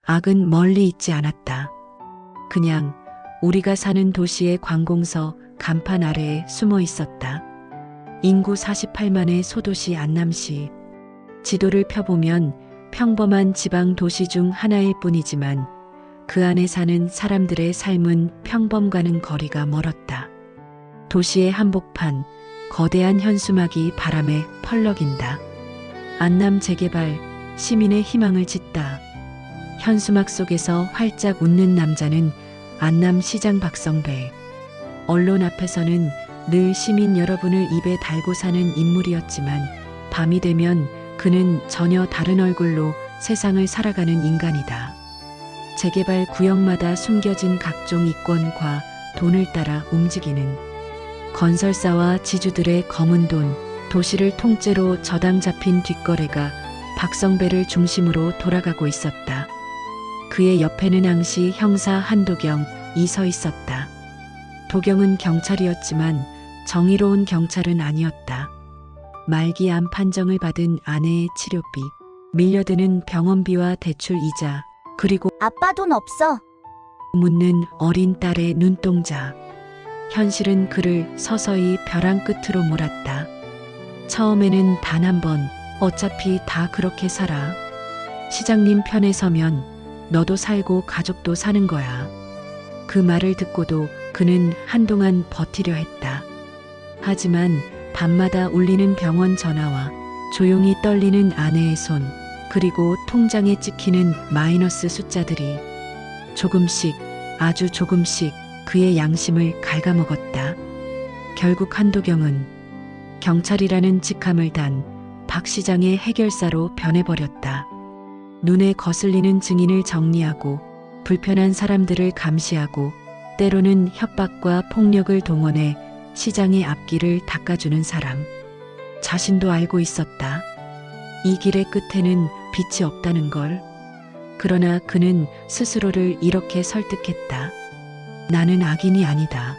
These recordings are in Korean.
악은 멀리 있지 않았다. 그냥 우리가 사는 도시의 관공서 간판 아래에 숨어 있었다. 인구 48만의 소도시 안남시. 지도를 펴보면 평범한 지방 도시 중 하나일 뿐이지만 그 안에 사는 사람들의 삶은 평범과는 거리가 멀었다. 도시의 한복판, 거대한 현수막이 바람에 펄럭인다. 안남 재개발, 시민의 희망을 짓다. 현수막 속에서 활짝 웃는 남자는 안남시장 박성배. 언론 앞에서는 늘 시민 여러분을 입에 달고 사는 인물이었지만 밤이 되면 그는 전혀 다른 얼굴로 세상을 살아가는 인간이다. 재개발 구역마다 숨겨진 각종 이권과 돈을 따라 움직이는 건설사와 지주들의 검은 돈, 도시를 통째로 저당 잡힌 뒷거래가 박성배를 중심으로 돌아가고 있었다. 그의 옆에는 항시 형사 한도경이 서 있었다. 도경은 경찰이었지만 정의로운 경찰은 아니었다. 말기 암 판정을 받은 아내의 치료비, 밀려드는 병원비와 대출 이자, 그리고 아빠 돈 없어. 묻는 어린 딸의 눈동자. 현실은 그를 서서히 벼랑 끝으로 몰았다. 처음에는 단 한 번, 어차피 다 그렇게 살아. 시장님 편에 서면 너도 살고 가족도 사는 거야. 그 말을 듣고도 그는 한동안 버티려 했다. 하지만 밤마다 울리는 병원 전화와 조용히 떨리는 아내의 손, 그리고 통장에 찍히는 마이너스 숫자들이 조금씩, 아주 조금씩 그의 양심을 갉아먹었다. 결국 한도경은 경찰이라는 직함을 단 박 시장의 해결사로 변해버렸다. 눈에 거슬리는 증인을 정리하고 불편한 사람들을 감시하고 때로는 협박과 폭력을 동원해 시장의 앞길을 닦아주는 사람. 자신도 알고 있었다. 이 길의 끝에는 빛이 없다는 걸. 그러나 그는 스스로를 이렇게 설득했다. 나는 악인이 아니다.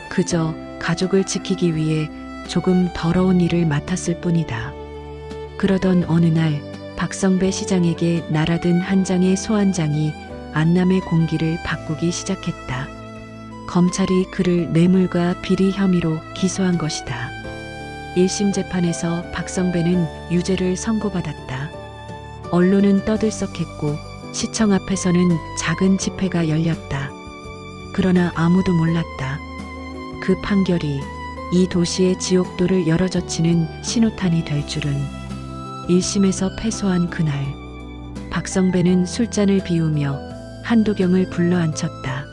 그저 가족을 지키기 위해 조금 더러운 일을 맡았을 뿐이다. 그러던 어느 날 박성배 시장에게 날아든 한 장의 소환장이 안남의 공기를 바꾸기 시작했다. 검찰이 그를 뇌물과 비리 혐의로 기소한 것이다. 1심 재판에서 박성배는 유죄를 선고받았다. 언론은 떠들썩했고 시청 앞에서는 작은 집회가 열렸다. 그러나 아무도 몰랐다. 그 판결이 이 도시의 지옥도를 열어젖히는 신호탄이 될 줄은. 1심에서 패소한 그날, 박성배는 술잔을 비우며 한도경을 불러앉혔다.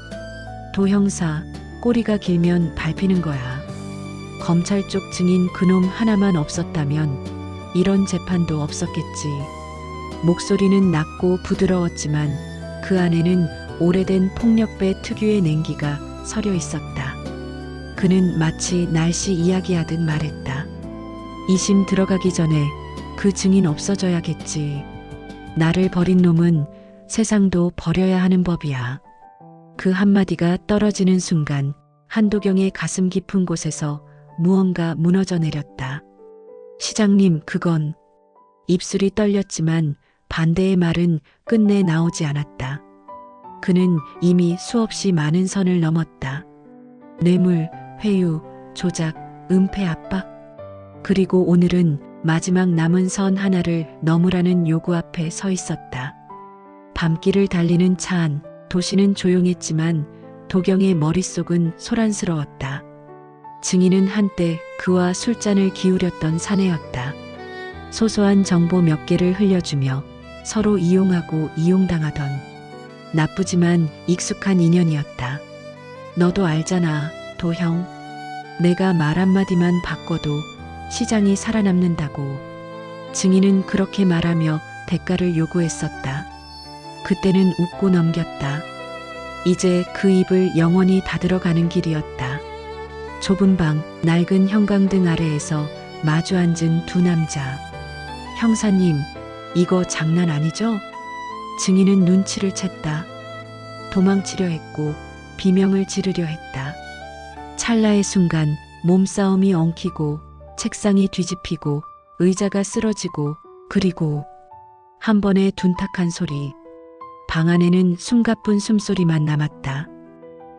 도형사, 꼬리가 길면 밟히는 거야. 검찰 쪽 증인 그놈 하나만 없었다면 이런 재판도 없었겠지. 목소리는 낮고 부드러웠지만 그 안에는 오래된 폭력배 특유의 냉기가 서려 있었다. 그는 마치 날씨 이야기하듯 말했다. 2심 들어가기 전에 그 증인 없어져야겠지. 나를 버린 놈은 세상도 버려야 하는 법이야. 그 한마디가 떨어지는 순간 한도경의 가슴 깊은 곳에서 무언가 무너져 내렸다. 시장님, 그건. 입술이 떨렸지만 반대의 말은 끝내 나오지 않았다. 그는 이미 수없이 많은 선을 넘었다. 뇌물, 회유, 조작, 은폐 압박. 그리고 오늘은 마지막 남은 선 하나를 넘으라는 요구 앞에 서 있었다. 밤길을 달리는 차 안, 도시는 조용했지만 도경의 머릿속은 소란스러웠다. 증인은 한때 그와 술잔을 기울였던 사내였다. 소소한 정보 몇 개를 흘려주며 서로 이용하고 이용당하던 나쁘지만 익숙한 인연이었다. 너도 알잖아, 도형. 내가 말 한마디만 바꿔도 시장이 살아남는다고. 증인은 그렇게 말하며 대가를 요구했었다. 그때는 웃고 넘겼다. 이제 그 입을 영원히 닫으러가는 길이었다. 좁은 방, 낡은 형광등 아래에서 마주 앉은 두 남자. 형사님, 이거 장난 아니죠? 증인은 눈치를 챘다. 도망치려 했고 비명을 지르려 했다. 찰나의 순간 몸싸움이 엉키고 책상이 뒤집히고 의자가 쓰러지고 그리고 한 번의 둔탁한 소리. 방 안에는 숨가쁜 숨소리만 남았다.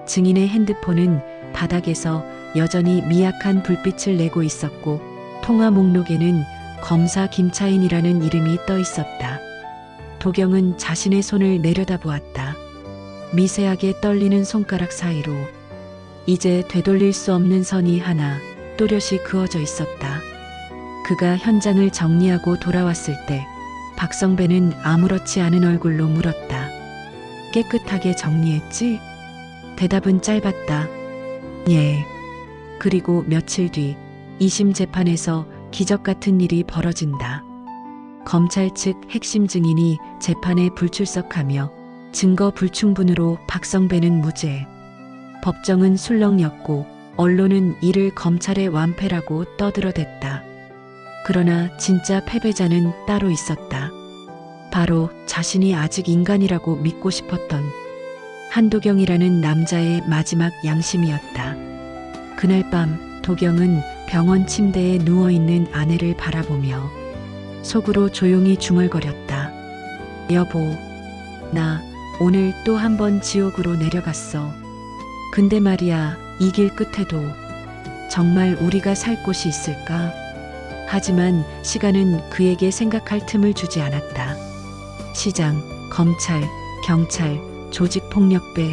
증인의 핸드폰은 바닥에서 여전히 미약한 불빛을 내고 있었고 통화 목록에는 검사 김차인이라는 이름이 떠 있었다. 도경은 자신의 손을 내려다보았다. 미세하게 떨리는 손가락 사이로 이제 되돌릴 수 없는 선이 하나 또렷이 그어져 있었다. 그가 현장을 정리하고 돌아왔을 때 박성배는 아무렇지 않은 얼굴로 물었다. 깨끗하게 정리했지? 대답은 짧았다. 예. 그리고 며칠 뒤 2심 재판에서 기적 같은 일이 벌어진다. 검찰 측 핵심 증인이 재판에 불출석하며 증거 불충분으로 박성배는 무죄. 법정은 술렁였고 언론은 이를 검찰의 완패라고 떠들어댔다. 그러나 진짜 패배자는 따로 있었다. 바로 자신이 아직 인간이라고 믿고 싶었던 한도경이라는 남자의 마지막 양심이었다. 그날 밤 도경은 병원 침대에 누워있는 아내를 바라보며 속으로 조용히 중얼거렸다. 여보, 나 오늘 또 한 번 지옥으로 내려갔어. 근데 말이야, 이 길 끝에도 정말 우리가 살 곳이 있을까? 하지만 시간은 그에게 생각할 틈을 주지 않았다. 시장, 검찰, 경찰, 조직폭력배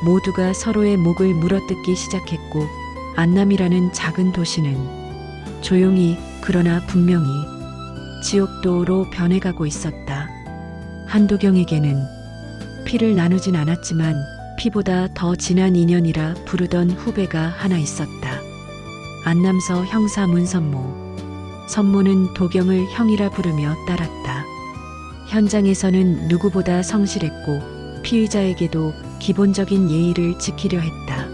모두가 서로의 목을 물어뜯기 시작했고 안남이라는 작은 도시는 조용히 그러나 분명히 지옥도로 변해가고 있었다. 한도경에게는 피를 나누진 않았지만 피보다 더 진한 인연이라 부르던 후배가 하나 있었다. 안남서 형사 문선모. 선모는 도경을 형이라 부르며 따랐다. 현장에서는 누구보다 성실했고 피의자에게도 기본적인 예의를 지키려 했다.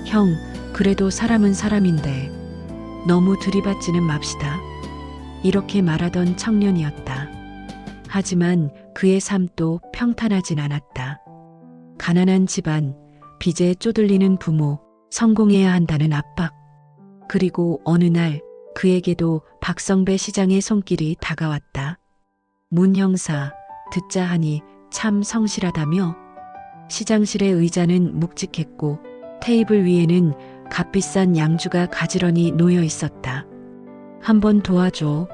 형, 그래도 사람은 사람인데 너무 들이받지는 맙시다. 이렇게 말하던 청년이었다. 하지만 그의 삶도 평탄하진 않았다. 가난한 집안, 빚에 쪼들리는 부모, 성공해야 한다는 압박. 그리고 어느 날 그에게도 박성배 시장의 손길이 다가왔다. 문 형사, 듣자 하니 참 성실하다며? 시장실의 의자는 묵직했고 테이블 위에는 값비싼 양주가 가지런히 놓여 있었다. 한번 도와줘.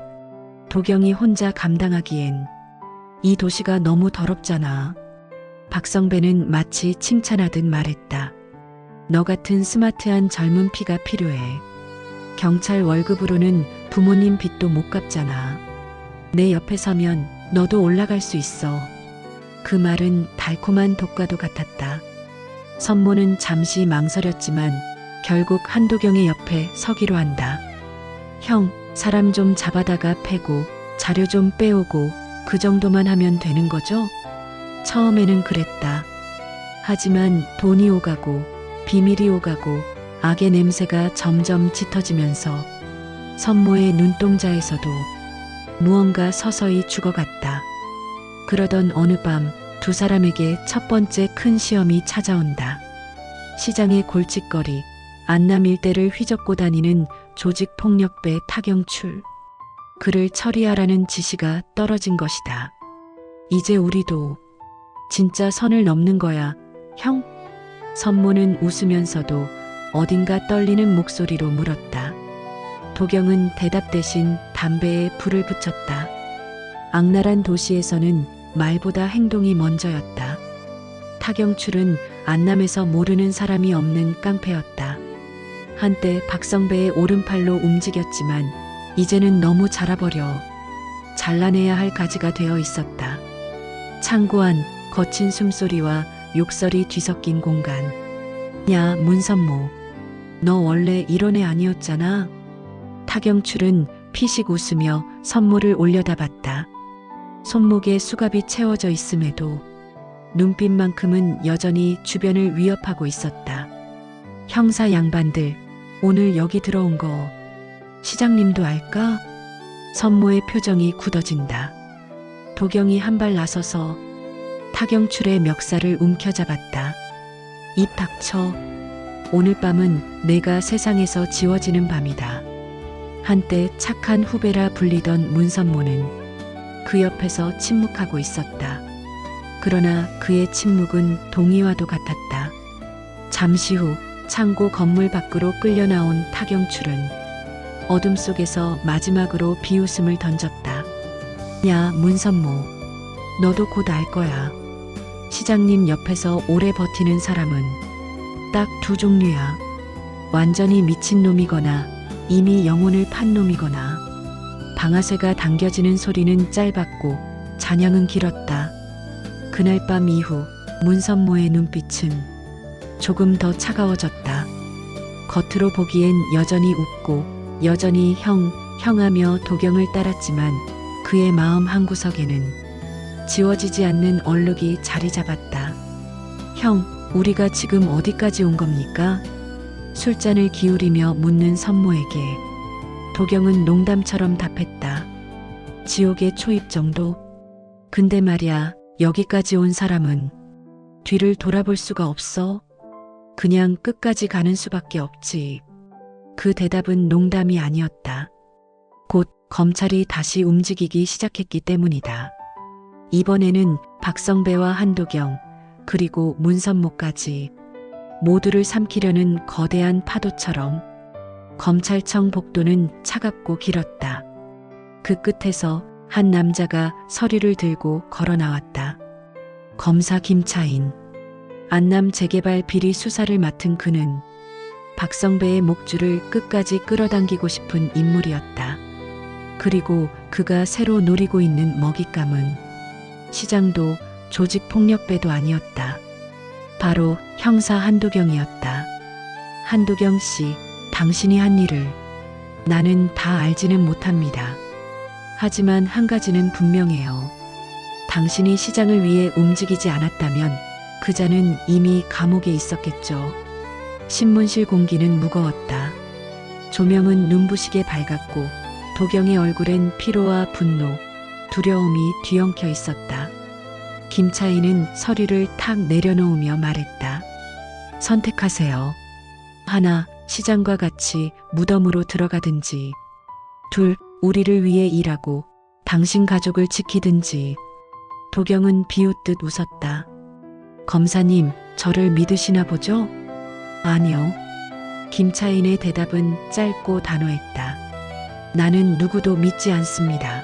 도경이 혼자 감당하기엔 이 도시가 너무 더럽잖아. 박성배는 마치 칭찬하듯 말했다. 너 같은 스마트한 젊은 피가 필요해. 경찰 월급으로는 부모님 빚도 못 갚잖아. 내 옆에 서면 너도 올라갈 수 있어. 그 말은 달콤한 독과도 같았다. 선모는 잠시 망설였지만 결국 한도경의 옆에 서기로 한다. 형, 사람 좀 잡아다가 패고 자료 좀 빼오고 그 정도만 하면 되는 거죠? 처음에는 그랬다. 하지만 돈이 오가고 비밀이 오가고 악의 냄새가 점점 짙어지면서 선모의 눈동자에서도 무언가 서서히 죽어갔다. 그러던 어느 밤 두 사람에게 첫 번째 큰 시험이 찾아온다. 시장의 골칫거리, 안남 일대를 휘젓고 다니는 조직폭력배 타경출. 그를 처리하라는 지시가 떨어진 것이다. 이제 우리도 진짜 선을 넘는 거야, 형? 선모는 웃으면서도 어딘가 떨리는 목소리로 물었다. 도경은 대답 대신 담배에 불을 붙였다. 악랄한 도시에서는 말보다 행동이 먼저였다. 타경출은 안남에서 모르는 사람이 없는 깡패였다. 한때 박성배의 오른팔로 움직였지만 이제는 너무 자라버려 잘라내야 할 가지가 되어 있었다. 창고 안 거친 숨소리와 욕설이 뒤섞인 공간. 야, 문선모. 너 원래 이런 애 아니었잖아. 타경출은 피식 웃으며 선물을 올려다봤다. 손목에 수갑이 채워져 있음에도 눈빛만큼은 여전히 주변을 위협하고 있었다. 형사 양반들, 오늘 여기 들어온 거 시장님도 알까? 선모의 표정이 굳어진다. 도경이 한 발 나서서 타경출의 멱살을 움켜잡았다. 입 닥쳐. 오늘 밤은 내가 세상에서 지워지는 밤이다. 한때 착한 후배라 불리던 문선모는 그 옆에서 침묵하고 있었다. 그러나 그의 침묵은 동의와도 같았다. 잠시 후 창고 건물 밖으로 끌려 나온 타경출은 어둠 속에서 마지막으로 비웃음을 던졌다. 야, 문선모. 너도 곧 알 거야. 시장님 옆에서 오래 버티는 사람은 딱 두 종류야. 완전히 미친 놈이거나 이미 영혼을 판 놈이거나. 방아쇠가 당겨지는 소리는 짧았고 잔향은 길었다. 그날 밤 이후 문선모의 눈빛은 조금 더 차가워졌다. 겉으로 보기엔 여전히 웃고 여전히 형하며 도경을 따랐지만 그의 마음 한구석에는 지워지지 않는 얼룩이 자리 잡았다. 형, 우리가 지금 어디까지 온 겁니까? 술잔을 기울이며 묻는 선모에게 도경은 농담처럼 답했다. 지옥의 초입 정도? 근데 말야, 여기까지 온 사람은 뒤를 돌아볼 수가 없어. 그냥 끝까지 가는 수밖에 없지. 그 대답은 농담이 아니었다. 곧 검찰이 다시 움직이기 시작했기 때문이다. 이번에는 박성배와 한도경, 그리고 문선모까지 모두를 삼키려는 거대한 파도처럼 검찰청 복도는 차갑고 길었다. 그 끝에서 한 남자가 서류를 들고 걸어 나왔다. 검사 김차인. 안남 재개발 비리 수사를 맡은 그는 박성배의 목줄을 끝까지 끌어당기고 싶은 인물이었다. 그리고 그가 새로 노리고 있는 먹잇감은 시장도 조직폭력배도 아니었다. 바로 형사 한도경이었다. 한도경 씨, 당신이 한 일을 나는 다 알지는 못합니다. 하지만 한 가지는 분명해요. 당신이 시장을 위해 움직이지 않았다면 그자는 이미 감옥에 있었겠죠. 신문실 공기는 무거웠다. 조명은 눈부시게 밝았고 도경의 얼굴엔 피로와 분노, 두려움이 뒤엉켜 있었다. 김차인은 서류를 탁 내려놓으며 말했다. 선택하세요. 하나, 시장과 같이 무덤으로 들어가든지. 둘, 우리를 위해 일하고 당신 가족을 지키든지. 도경은 비웃듯 웃었다. 검사님, 저를 믿으시나 보죠? 아니요. 김차인의 대답은 짧고 단호했다. 나는 누구도 믿지 않습니다.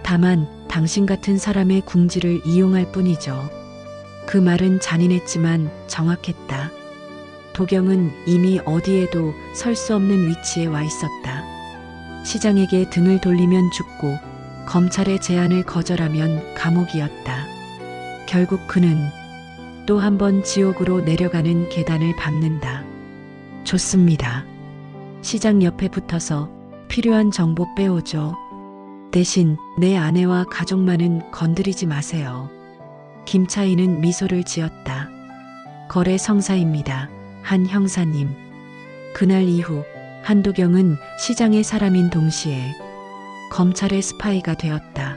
다만 당신 같은 사람의 궁지를 이용할 뿐이죠. 그 말은 잔인했지만 정확했다. 도경은 이미 어디에도 설 수 없는 위치에 와 있었다. 시장에게 등을 돌리면 죽고 검찰의 제안을 거절하면 감옥이었다. 결국 그는 또 한 번 지옥으로 내려가는 계단을 밟는다. 좋습니다. 시장 옆에 붙어서 필요한 정보 빼오죠. 대신 내 아내와 가족만은 건드리지 마세요. 김차인은 미소를 지었다. 거래 성사입니다. 한 형사님. 그날 이후 한도경은 시장의 사람인 동시에 검찰의 스파이가 되었다.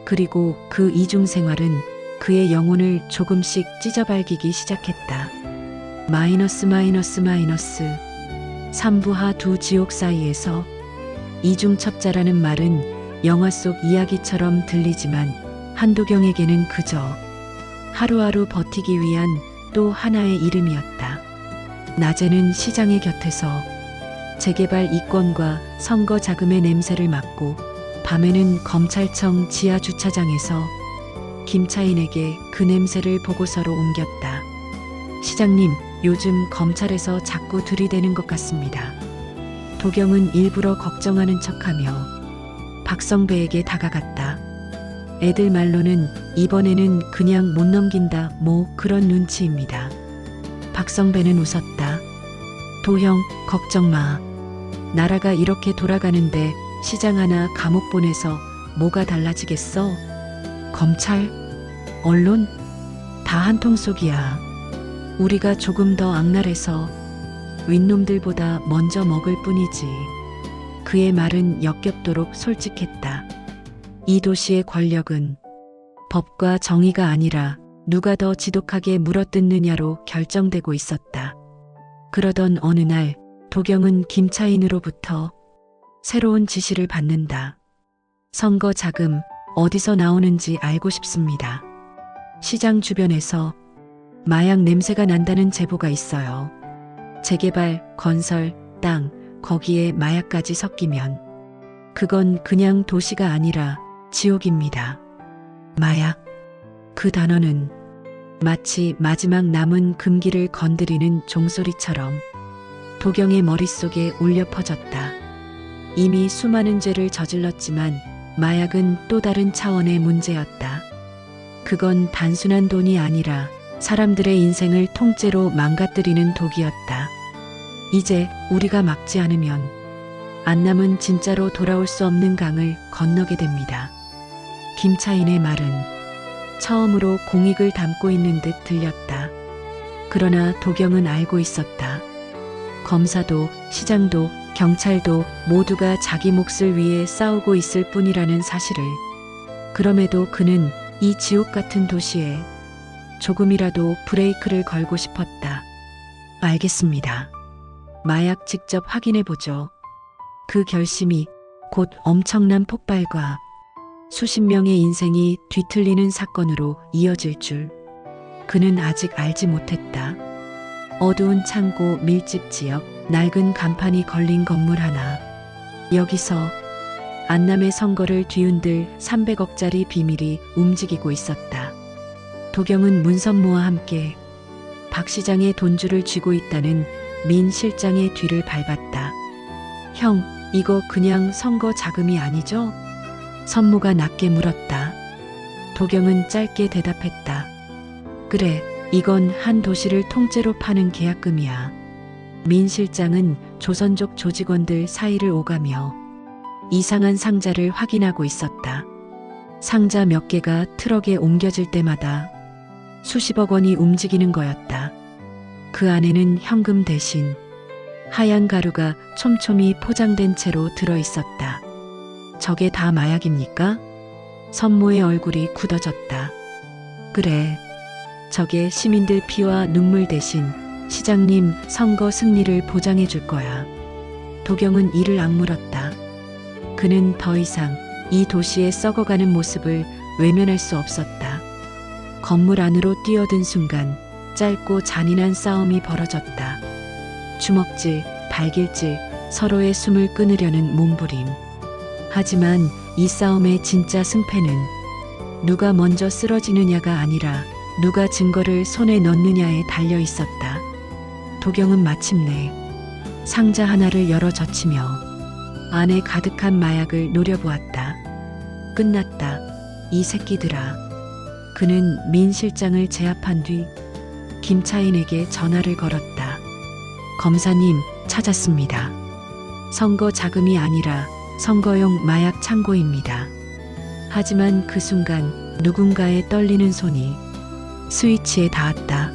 그리고 그 이중 생활은 그의 영혼을 조금씩 찢어발기기 시작했다. 마이너스. 삼부하 두 지옥 사이에서 이중첩자라는 말은 영화 속 이야기처럼 들리지만 한도경에게는 그저 하루하루 버티기 위한 또 하나의 이름이었다. 낮에는 시장의 곁에서 재개발 이권과 선거 자금의 냄새를 맡고 밤에는 검찰청 지하 주차장에서 김차인에게 그 냄새를 보고서로 옮겼다. 시장님, 요즘 검찰에서 자꾸 들이대는 것 같습니다. 도경은 일부러 걱정하는 척하며 박성배에게 다가갔다. 애들 말로는 이번에는 그냥 못 넘긴다, 뭐 그런 눈치입니다. 박성배는 웃었다. 도형, 걱정 마. 나라가 이렇게 돌아가는데 시장 하나 감옥 보내서 뭐가 달라지겠어? 검찰, 언론, 다 한통속이야. 우리가 조금 더 악랄해서 윗놈들보다 먼저 먹을 뿐이지. 그의 말은 역겹도록 솔직했다. 이 도시의 권력은 법과 정의가 아니라 누가 더 지독하게 물어뜯느냐로 결정되고 있었다. 그러던 어느 날 도경은 김차인으로부터 새로운 지시를 받는다. 선거 자금 어디서 나오는지 알고 싶습니다. 시장 주변에서 마약 냄새가 난다는 제보가 있어요. 재개발, 건설, 땅, 거기에 마약까지 섞이면 그건 그냥 도시가 아니라 지옥입니다. 마약. 그 단어는 마치 마지막 남은 금기를 건드리는 종소리처럼 도경의 머릿속에 울려 퍼졌다. 이미 수많은 죄를 저질렀지만 마약은 또 다른 차원의 문제였다. 그건 단순한 돈이 아니라 사람들의 인생을 통째로 망가뜨리는 독이었다. 이제 우리가 막지 않으면 안남은 진짜로 돌아올 수 없는 강을 건너게 됩니다. 김차인의 말은 처음으로 공익을 담고 있는 듯 들렸다. 그러나 도경은 알고 있었다. 검사도, 시장도, 경찰도 모두가 자기 몫을 위해 싸우고 있을 뿐이라는 사실을. 그럼에도 그는 이 지옥 같은 도시에 조금이라도 브레이크를 걸고 싶었다. 알겠습니다. 마약 직접 확인해 보죠. 그 결심이 곧 엄청난 폭발과 수십 명의 인생이 뒤틀리는 사건으로 이어질 줄 그는 아직 알지 못했다. 어두운 창고 밀집 지역, 낡은 간판이 걸린 건물 하나. 여기서 안남의 선거를 뒤흔들 300억짜리 비밀이 움직이고 있었다. 도경은 문선모와 함께 박 시장의 돈줄을 쥐고 있다는 민 실장의 뒤를 밟았다. 형, 이거 그냥 선거 자금이 아니죠? 선모가 낮게 물었다. 도경은 짧게 대답했다. 그래, 이건 한 도시를 통째로 파는 계약금이야. 민 실장은 조선족 조직원들 사이를 오가며 이상한 상자를 확인하고 있었다. 상자 몇 개가 트럭에 옮겨질 때마다 수십억 원이 움직이는 거였다. 그 안에는 현금 대신 하얀 가루가 촘촘히 포장된 채로 들어 있었다. 저게 다 마약입니까? 선모의 얼굴이 굳어졌다. 그래, 저게 시민들 피와 눈물 대신 시장님 선거 승리를 보장해 줄 거야. 도경은 이를 악물었다. 그는 더 이상 이 도시의 썩어가는 모습을 외면할 수 없었다. 건물 안으로 뛰어든 순간 짧고 잔인한 싸움이 벌어졌다. 주먹질, 발길질, 서로의 숨을 끊으려는 몸부림. 하지만 이 싸움의 진짜 승패는 누가 먼저 쓰러지느냐가 아니라 누가 증거를 손에 넣느냐에 달려 있었다. 도경은 마침내 상자 하나를 열어 젖히며 안에 가득한 마약을 노려보았다. 끝났다. 이 새끼들아. 그는 민 실장을 제압한 뒤 김차인에게 전화를 걸었다. 검사님, 찾았습니다. 선거 자금이 아니라 선거용 마약 창고입니다. 하지만 그 순간 누군가의 떨리는 손이 스위치에 닿았다.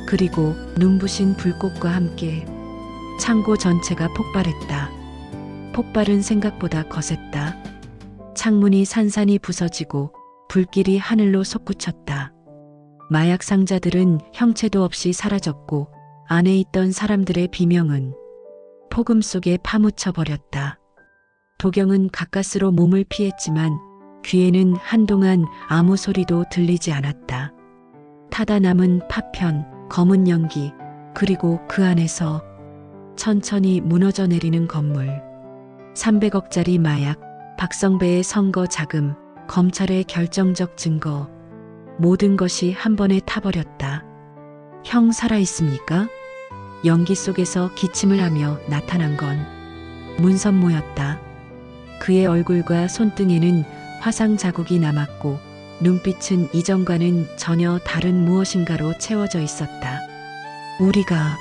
그리고 눈부신 불꽃과 함께 창고 전체가 폭발했다. 폭발은 생각보다 거셌다. 창문이 산산이 부서지고 불길이 하늘로 솟구쳤다. 마약 상자들은 형체도 없이 사라졌고 안에 있던 사람들의 비명은 폭음 속에 파묻혀 버렸다. 도경은 가까스로 몸을 피했지만 귀에는 한동안 아무 소리도 들리지 않았다. 타다 남은 파편, 검은 연기, 그리고 그 안에서 천천히 무너져 내리는 건물. 300억짜리 마약, 박성배의 선거 자금, 검찰의 결정적 증거. 모든 것이 한 번에 타버렸다. 형 살아있습니까? 연기 속에서 기침을 하며 나타난 건 문선모였다. 그의 얼굴과 손등에는 화상 자국이 남았고 눈빛은 이전과는 전혀 다른 무엇인가로 채워져 있었다. 우리가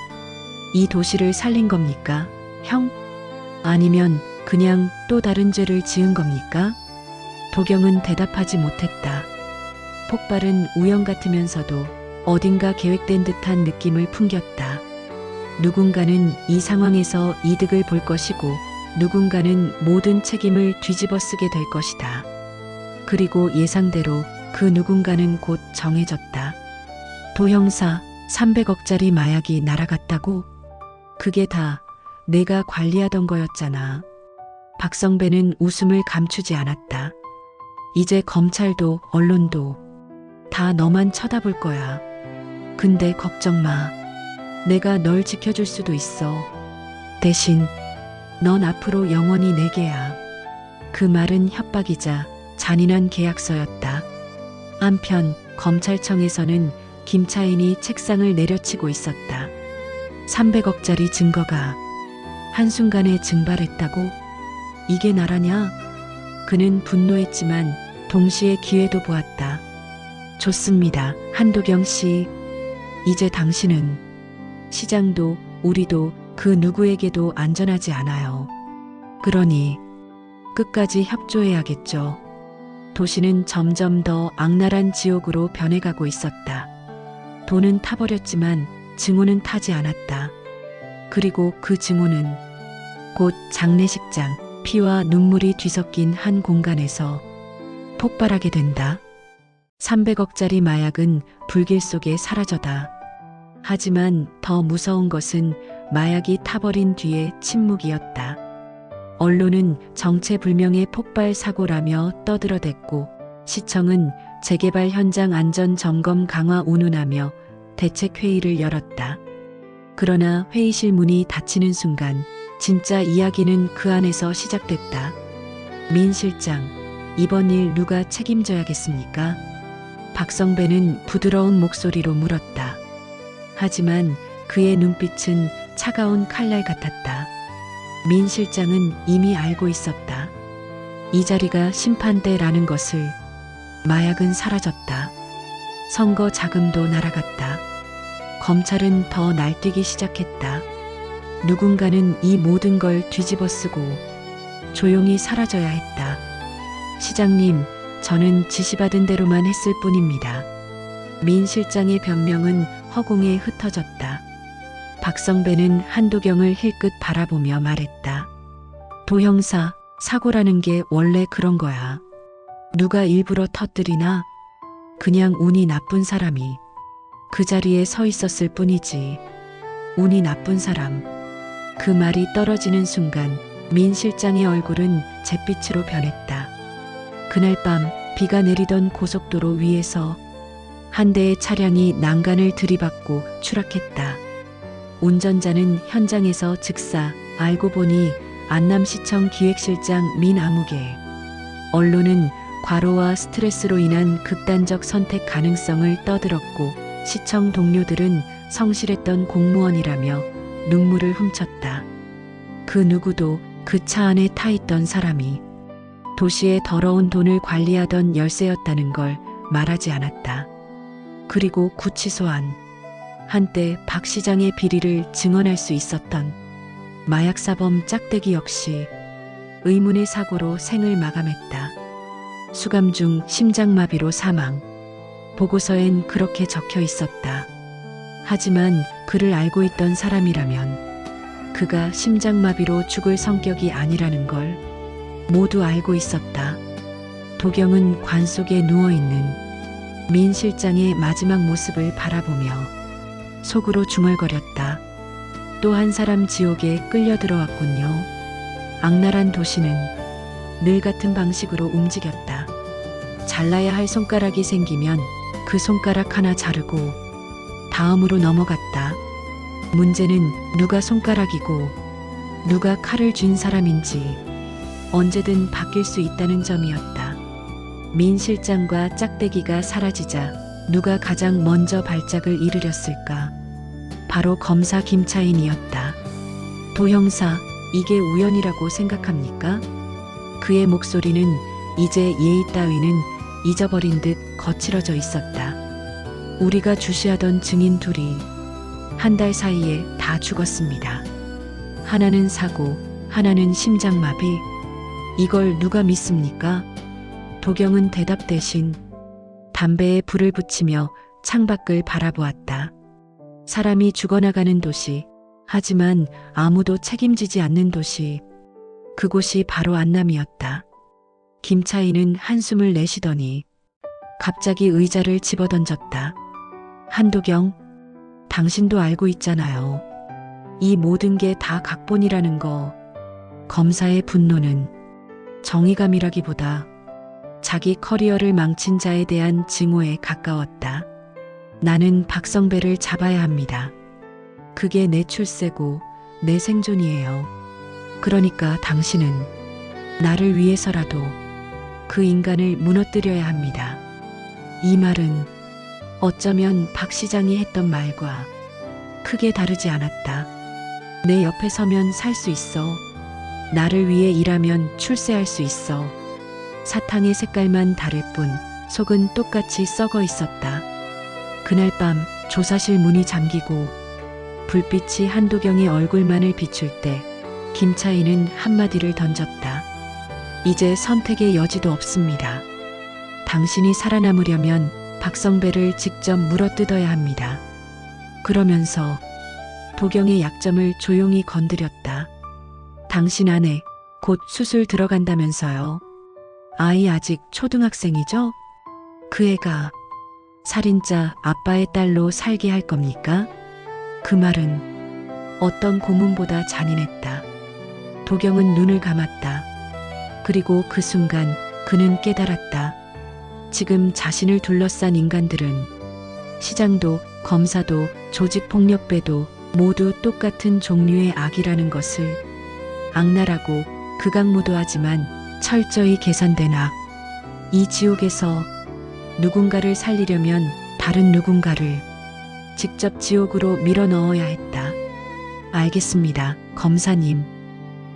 이 도시를 살린 겁니까, 형? 아니면 그냥 또 다른 죄를 지은 겁니까? 도경은 대답하지 못했다. 폭발은 우연 같으면서도 어딘가 계획된 듯한 느낌을 풍겼다. 누군가는 이 상황에서 이득을 볼 것이고 누군가는 모든 책임을 뒤집어 쓰게 될 것이다. 그리고 예상대로 그 누군가는 곧 정해졌다. 도 형사, 300억짜리 마약이 날아갔다고? 그게 다 내가 관리하던 거였잖아. 박성배는 웃음을 감추지 않았다. 이제 검찰도 언론도 다 너만 쳐다볼 거야. 근데 걱정 마. 내가 널 지켜줄 수도 있어. 대신 넌 앞으로 영원히 내게야. 그 말은 협박이자 잔인한 계약서였다. 한편 검찰청에서는 김차인이 책상을 내려치고 있었다. 300억짜리 증거가 한순간에 증발했다고? 이게 나라냐? 그는 분노했지만 동시에 기회도 보았다. 좋습니다. 한도경 씨. 이제 당신은 시장도 우리도 그 누구에게도 안전하지 않아요. 그러니 끝까지 협조해야겠죠. 도시는 점점 더 악랄한 지옥으로 변해가고 있었다. 돈은 타버렸지만 증오는 타지 않았다. 그리고 그 증오는 곧 장례식장, 피와 눈물이 뒤섞인 한 공간에서 폭발하게 된다. 300억짜리 마약은 불길 속에 사라져다. 하지만 더 무서운 것은 마약이 타버린 뒤의 침묵이었다. 언론은 정체불명의 폭발 사고라며 떠들어댔고 시청은 재개발 현장 안전 점검 강화 운운하며 대책회의를 열었다. 그러나 회의실 문이 닫히는 순간 진짜 이야기는 그 안에서 시작됐다. 민 실장, 이번 일 누가 책임져야겠습니까? 박성배는 부드러운 목소리로 물었다. 하지만 그의 눈빛은 차가운 칼날 같았다. 민 실장은 이미 알고 있었다. 이 자리가 심판대라는 것을. 마약은 사라졌다. 선거 자금도 날아갔다. 검찰은 더 날뛰기 시작했다. 누군가는 이 모든 걸 뒤집어쓰고 조용히 사라져야 했다. 시장님, 저는 지시받은 대로만 했을 뿐입니다. 민 실장의 변명은 허공에 흩어졌다. 박성배는 한도경을 힐끗 바라보며 말했다. 도 형사, 사고라는 게 원래 그런 거야. 누가 일부러 터뜨리나? 그냥 운이 나쁜 사람이 그 자리에 서 있었을 뿐이지. 운이 나쁜 사람. 그 말이 떨어지는 순간 민 실장의 얼굴은 잿빛으로 변했다. 그날 밤 비가 내리던 고속도로 위에서 한 대의 차량이 난간을 들이받고 추락했다. 운전자는 현장에서 즉사, 알고 보니 안남시청 기획실장 민아무개. 언론은 과로와 스트레스로 인한 극단적 선택 가능성을 떠들었고 시청 동료들은 성실했던 공무원이라며 눈물을 훔쳤다. 그 누구도 그 차 안에 타 있던 사람이 도시의 더러운 돈을 관리하던 열쇠였다는 걸 말하지 않았다. 그리고 구치소안. 한때 박 시장의 비리를 증언할 수 있었던 마약사범 짝대기 역시 의문의 사고로 생을 마감했다. 수감 중 심장마비로 사망. 보고서엔 그렇게 적혀 있었다. 하지만 그를 알고 있던 사람이라면 그가 심장마비로 죽을 성격이 아니라는 걸 모두 알고 있었다. 도경은 관 속에 누워있는 민 실장의 마지막 모습을 바라보며 속으로 중얼거렸다. 또 한 사람 지옥에 끌려 들어왔군요. 악랄한 도시는 늘 같은 방식으로 움직였다. 잘라야 할 손가락이 생기면 그 손가락 하나 자르고 다음으로 넘어갔다. 문제는 누가 손가락이고 누가 칼을 쥔 사람인지 언제든 바뀔 수 있다는 점이었다. 민 실장과 짝대기가 사라지자 누가 가장 먼저 발작을 이르렸을까? 바로 검사 김차인이었다. 도 형사, 이게 우연이라고 생각합니까? 그의 목소리는 이제 예의 따위는 잊어버린 듯 거칠어져 있었다. 우리가 주시하던 증인 둘이 한 달 사이에 다 죽었습니다. 하나는 사고, 하나는 심장마비. 이걸 누가 믿습니까? 도경은 대답 대신 담배에 불을 붙이며 창밖을 바라보았다. 사람이 죽어나가는 도시, 하지만 아무도 책임지지 않는 도시. 그곳이 바로 안남이었다. 김차인은 한숨을 내쉬더니 갑자기 의자를 집어던졌다. 한도경, 당신도 알고 있잖아요. 이 모든 게 다 각본이라는 거. 검사의 분노는 정의감이라기보다 자기 커리어를 망친 자에 대한 증오에 가까웠다. 나는 박성배를 잡아야 합니다. 그게 내 출세고 내 생존이에요. 그러니까 당신은 나를 위해서라도 그 인간을 무너뜨려야 합니다. 이 말은 어쩌면 박 시장이 했던 말과 크게 다르지 않았다. 내 옆에 서면 살 수 있어. 나를 위해 일하면 출세할 수 있어. 사탕의 색깔만 다를 뿐 속은 똑같이 썩어 있었다. 그날 밤 조사실 문이 잠기고 불빛이 한도경의 얼굴만을 비출 때 김차인은 한마디를 던졌다. 이제 선택의 여지도 없습니다. 당신이 살아남으려면 박성배를 직접 물어뜯어야 합니다. 그러면서 도경의 약점을 조용히 건드렸다. 당신 아내 곧 수술 들어간다면서요. 아이 아직 초등학생이죠? 그 애가 살인자 아빠의 딸로 살게 할 겁니까? 그 말은 어떤 고문보다 잔인했다. 도경은 눈을 감았다. 그리고 그 순간 그는 깨달았다. 지금 자신을 둘러싼 인간들은 시장도 검사도 조직폭력배도 모두 똑같은 종류의 악이라는 것을 악랄하고 극악무도하지만 철저히 계산된 악. 이 지옥에서 누군가를 살리려면 다른 누군가를 직접 지옥으로 밀어 넣어야 했다. 알겠습니다, 검사님.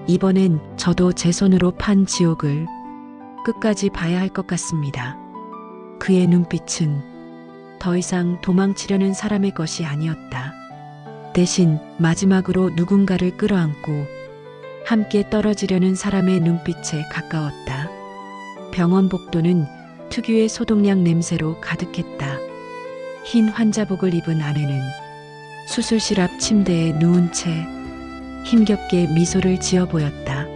이번엔 저도 제 손으로 판 지옥을 끝까지 봐야 할 것 같습니다. 그의 눈빛은 더 이상 도망치려는 사람의 것이 아니었다. 대신 마지막으로 누군가를 끌어안고 함께 떨어지려는 사람의 눈빛에 가까웠다. 병원 복도는 특유의 소독약 냄새로 가득했다. 흰 환자복을 입은 아내는 수술실 앞 침대에 누운 채 힘겹게 미소를 지어 보였다.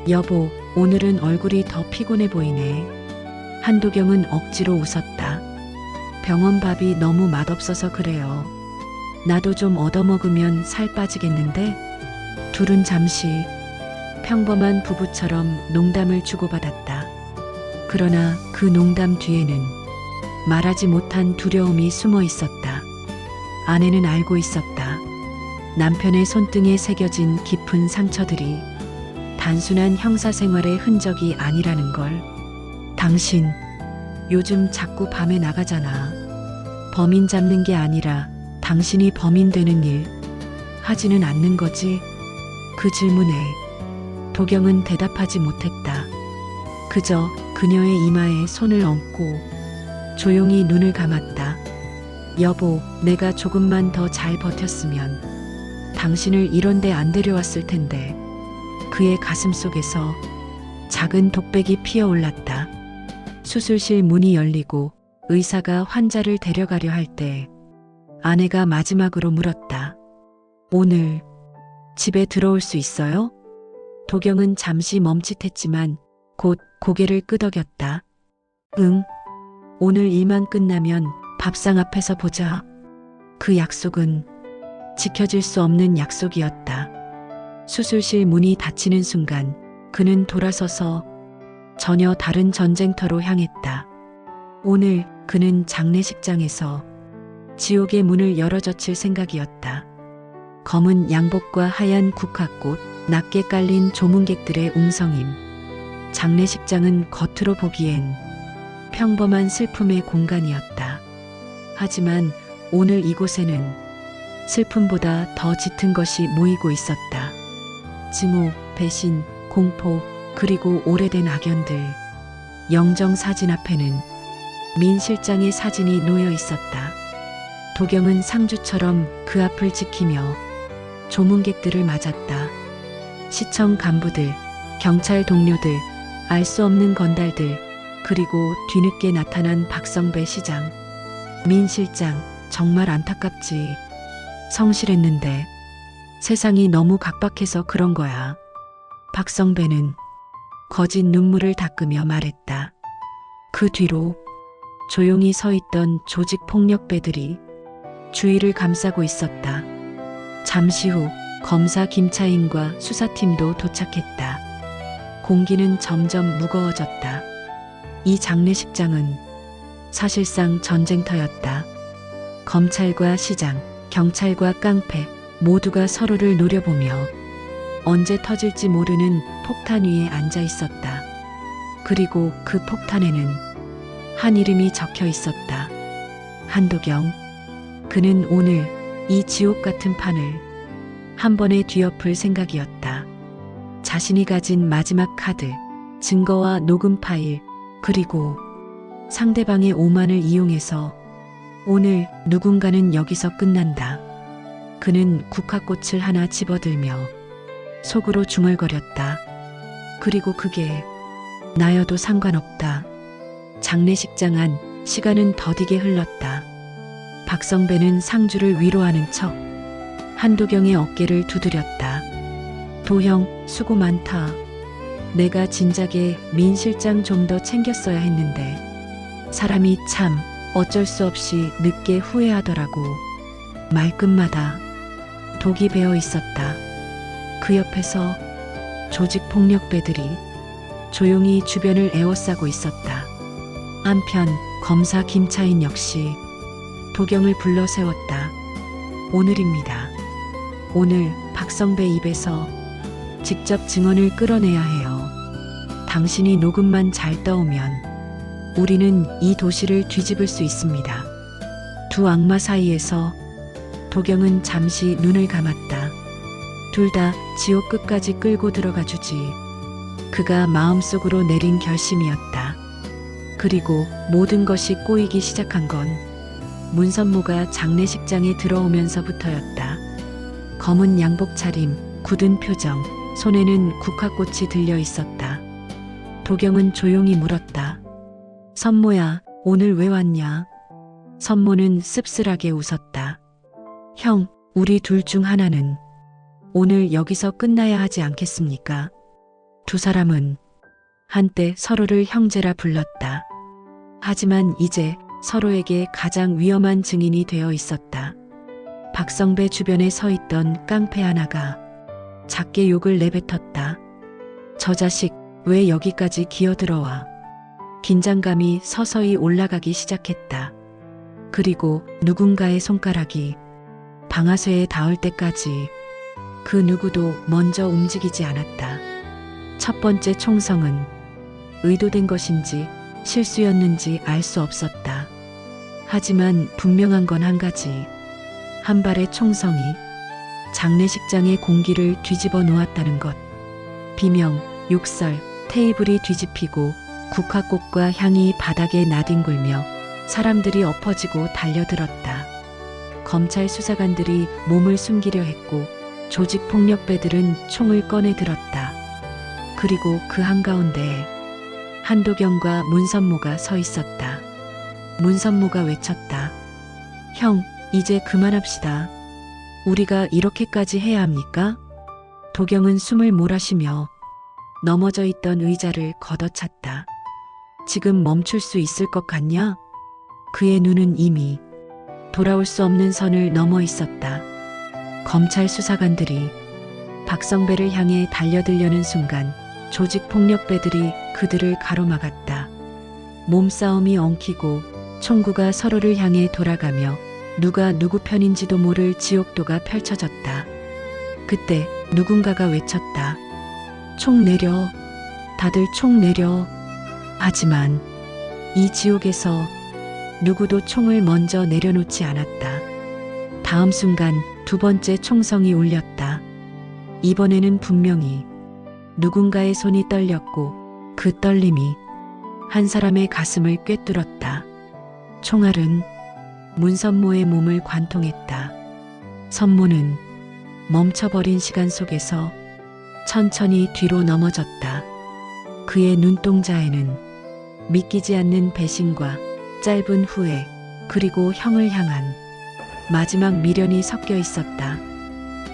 여보, 오늘은 얼굴이 더 피곤해 보이네. 한도경은 억지로 웃었다. 병원 밥이 너무 맛없어서 그래요. 나도 좀 얻어먹으면 살 빠지겠는데? 둘은 잠시 평범한 부부처럼 농담을 주고받았다. 그러나 그 농담 뒤에는 말하지 못한 두려움이 숨어 있었다. 아내는 알고 있었다. 남편의 손등에 새겨진 깊은 상처들이 단순한 형사생활의 흔적이 아니라는 걸. 당신, 요즘 자꾸 밤에 나가잖아. 범인 잡는 게 아니라 당신이 범인 되는 일 하지는 않는 거지? 그 질문에 도경은 대답하지 못했다. 그저 그녀의 이마에 손을 얹고 조용히 눈을 감았다. 여보, 내가 조금만 더 잘 버텼으면 당신을 이런 데 안 데려왔을 텐데. 그의 가슴 속에서 작은 독백이 피어올랐다. 수술실 문이 열리고 의사가 환자를 데려가려 할 때 아내가 마지막으로 물었다. 오늘 집에 들어올 수 있어요? 도경은 잠시 멈칫했지만 곧 고개를 끄덕였다. 응. 오늘 일만 끝나면 밥상 앞에서 보자. 그 약속은 지켜질 수 없는 약속이었다. 수술실 문이 닫히는 순간 그는 돌아서서 전혀 다른 전쟁터로 향했다. 오늘 그는 장례식장에서 지옥의 문을 열어젖힐 생각이었다. 검은 양복과 하얀 국화꽃, 낮게 깔린 조문객들의 웅성임. 장례식장은 겉으로 보기엔 평범한 슬픔의 공간이었다. 하지만 오늘 이곳에는 슬픔보다 더 짙은 것이 모이고 있었다. 증오, 배신, 공포, 그리고 오래된 악연들. 영정 사진 앞에는 민 실장의 사진이 놓여 있었다. 도경은 상주처럼 그 앞을 지키며 조문객들을 맞았다. 시청 간부들, 경찰 동료들, 알 수 없는 건달들, 그리고 뒤늦게 나타난 박성배 시장. 민 실장, 정말 안타깝지. 성실했는데 세상이 너무 각박해서 그런 거야. 박성배는 거짓 눈물을 닦으며 말했다. 그 뒤로 조용히 서 있던 조직 폭력배들이 주위를 감싸고 있었다. 잠시 후 검사 김차인과 수사팀도 도착했다. 공기는 점점 무거워졌다. 이 장례식장은 사실상 전쟁터였다. 검찰과 시장, 경찰과 깡패 모두가 서로를 노려보며 언제 터질지 모르는 폭탄 위에 앉아 있었다. 그리고 그 폭탄에는 한 이름이 적혀 있었다. 한도경. 그는 오늘 이 지옥 같은 판을 한 번에 뒤엎을 생각이었다. 자신이 가진 마지막 카드, 증거와 녹음 파일, 그리고 상대방의 오만을 이용해서 오늘 누군가는 여기서 끝난다. 그는 국화꽃을 하나 집어들며 속으로 중얼거렸다. 그리고 그게 나여도 상관없다. 장례식장 안 시간은 더디게 흘렀다. 박성배는 상주를 위로하는 척 한도경의 어깨를 두드렸다. 도형, 수고 많다. 내가 진작에 민 실장 좀 더 챙겼어야 했는데 사람이 참 어쩔 수 없이 늦게 후회하더라고. 말끝마다 독이 배어 있었다. 그 옆에서 조직폭력배들이 조용히 주변을 에워싸고 있었다. 한편 검사 김차인 역시 도경을 불러 세웠다. 오늘입니다. 오늘 박성배 입에서 직접 증언을 끌어내야 해요. 당신이 녹음만 잘 떠오면 우리는 이 도시를 뒤집을 수 있습니다. 두 악마 사이에서 도경은 잠시 눈을 감았다. 둘 다 지옥 끝까지 끌고 들어가 주지. 그가 마음속으로 내린 결심이었다. 그리고 모든 것이 꼬이기 시작한 건 문선모가 장례식장에 들어오면서부터였다. 검은 양복 차림, 굳은 표정, 손에는 국화꽃이 들려 있었다. 도경은 조용히 물었다. 선모야, 오늘 왜 왔냐? 선모는 씁쓸하게 웃었다. 형, 우리 둘 중 하나는 오늘 여기서 끝나야 하지 않겠습니까? 두 사람은 한때 서로를 형제라 불렀다. 하지만 이제 서로에게 가장 위험한 증인이 되어 있었다. 박성배 주변에 서 있던 깡패 하나가 작게 욕을 내뱉었다. 저 자식 왜 여기까지 기어들어와? 긴장감이 서서히 올라가기 시작했다. 그리고 누군가의 손가락이 방아쇠에 닿을 때까지 그 누구도 먼저 움직이지 않았다. 첫 번째 총성은 의도된 것인지 실수였는지 알 수 없었다. 하지만 분명한 건 한 가지. 한 발의 총성이 장례식장의 공기를 뒤집어 놓았다는 것. 비명, 욕설, 테이블이 뒤집히고 국화꽃과 향이 바닥에 나뒹굴며 사람들이 엎어지고 달려들었다. 검찰 수사관들이 몸을 숨기려 했고 조직폭력배들은 총을 꺼내 들었다. 그리고 그 한가운데에 한도경과 문선모가 서 있었다. 문선모가 외쳤다. 형, 이제 그만합시다. 우리가 이렇게까지 해야 합니까? 도경은 숨을 몰아쉬며 넘어져 있던 의자를 걷어찼다. 지금 멈출 수 있을 것 같냐? 그의 눈은 이미 돌아올 수 없는 선을 넘어 있었다. 검찰 수사관들이 박성배를 향해 달려들려는 순간 조직폭력배들이 그들을 가로막았다. 몸싸움이 엉키고 총구가 서로를 향해 돌아가며 누가 누구 편인지도 모를 지옥도가 펼쳐졌다. 그때 누군가가 외쳤다. 총 내려. 다들 총 내려. 하지만 이 지옥에서 누구도 총을 먼저 내려놓지 않았다. 다음 순간 두 번째 총성이 울렸다. 이번에는 분명히 누군가의 손이 떨렸고 그 떨림이 한 사람의 가슴을 꿰뚫었다. 총알은 문선모의 몸을 관통했다. 선모는 멈춰버린 시간 속에서 천천히 뒤로 넘어졌다. 그의 눈동자에는 믿기지 않는 배신과 짧은 후회, 그리고 형을 향한 마지막 미련이 섞여 있었다.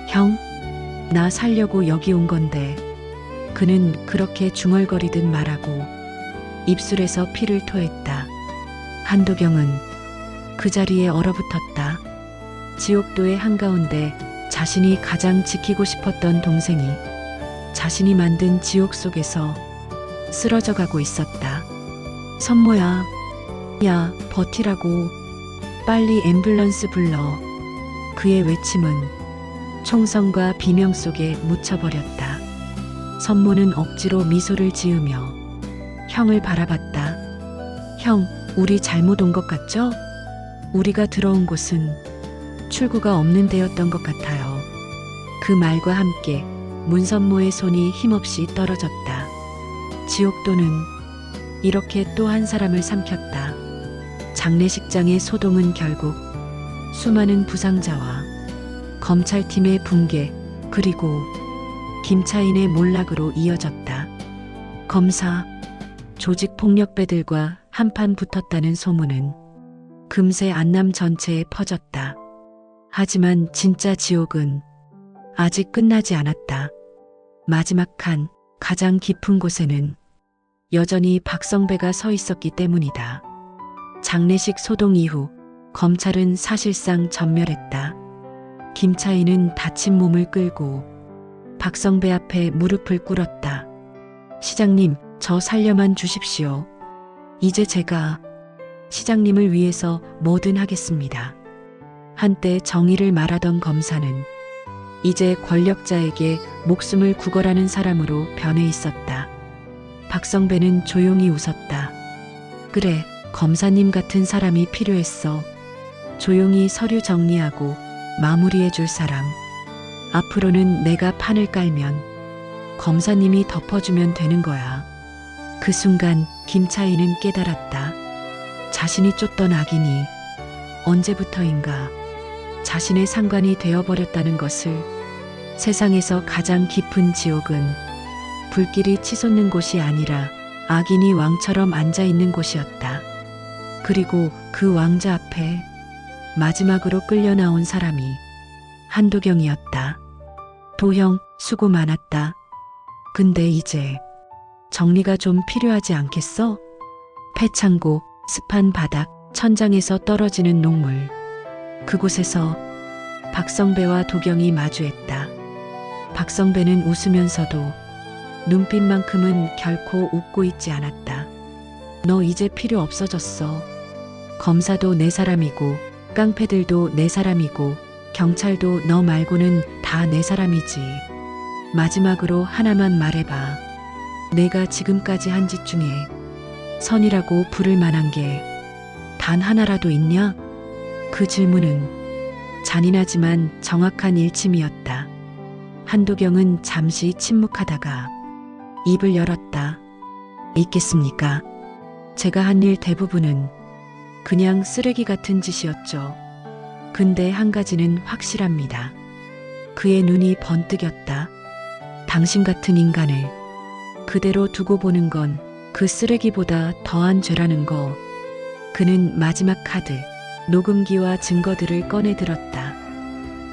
형, 나 살려고 여기 온 건데. 그는 그렇게 중얼거리듯 말하고 입술에서 피를 토했다. 한도경은 그 자리에 얼어붙었다. 지옥도의 한가운데 자신이 가장 지키고 싶었던 동생이 자신이 만든 지옥 속에서 쓰러져 가고 있었다. 선모야. 야, 버티라고. 빨리 앰뷸런스 불러. 그의 외침은 총성과 비명 속에 묻혀버렸다. 선모는 억지로 미소를 지으며 형을 바라봤다. 형, 우리 잘못 온 것 같죠? 우리가 들어온 곳은 출구가 없는 데였던 것 같아요. 그 말과 함께 문선모의 손이 힘없이 떨어졌다. 지옥도는 이렇게 또 한 사람을 삼켰다. 장례식장의 소동은 결국 수많은 부상자와 검찰팀의 붕괴 그리고 김차인의 몰락으로 이어졌다. 검사, 조직폭력배들과 한판 붙었다는 소문은 금세 안남 전체에 퍼졌다. 하지만 진짜 지옥은 아직 끝나지 않았다. 마지막 칸, 가장 깊은 곳에는 여전히 박성배가 서 있었기 때문이다. 장례식 소동 이후 검찰은 사실상 전멸했다. 김차인은 다친 몸을 끌고 박성배 앞에 무릎을 꿇었다. 시장님, 저 살려만 주십시오. 이제 제가 시장님을 위해서 뭐든 하겠습니다. 한때 정의를 말하던 검사는 이제 권력자에게 목숨을 구걸하는 사람으로 변해 있었다. 박성배는 조용히 웃었다. 그래, 검사님 같은 사람이 필요했어. 조용히 서류 정리하고 마무리해 줄 사람. 앞으로는 내가 판을 깔면 검사님이 덮어주면 되는 거야. 그 순간 김차인은 깨달았다. 자신이 쫓던 악인이 언제부터인가 자신의 상관이 되어버렸다는 것을. 세상에서 가장 깊은 지옥은 불길이 치솟는 곳이 아니라 악인이 왕처럼 앉아있는 곳이었다. 그리고 그 왕자 앞에 마지막으로 끌려 나온 사람이 한도경이었다. 도형, 수고 많았다. 근데 이제 정리가 좀 필요하지 않겠어? 폐창고, 습한 바닥, 천장에서 떨어지는 녹물. 그곳에서 박성배와 도경이 마주했다. 박성배는 웃으면서도 눈빛만큼은 결코 웃고 있지 않았다. 너 이제 필요 없어졌어. 검사도 내 사람이고 깡패들도 내 사람이고 경찰도 너 말고는 다 내 사람이지. 마지막으로 하나만 말해봐. 내가 지금까지 한 짓 중에 선이라고 부를 만한 게 단 하나라도 있냐? 그 질문은 잔인하지만 정확한 일침이었다. 한도경은 잠시 침묵하다가 입을 열었다. 있겠습니까? 제가 한 일 대부분은 그냥 쓰레기 같은 짓이었죠. 근데 한 가지는 확실합니다. 그의 눈이 번뜩였다. 당신 같은 인간을 그대로 두고 보는 건 그 쓰레기보다 더한 죄라는 거. 그는 마지막 카드, 녹음기와 증거들을 꺼내 들었다.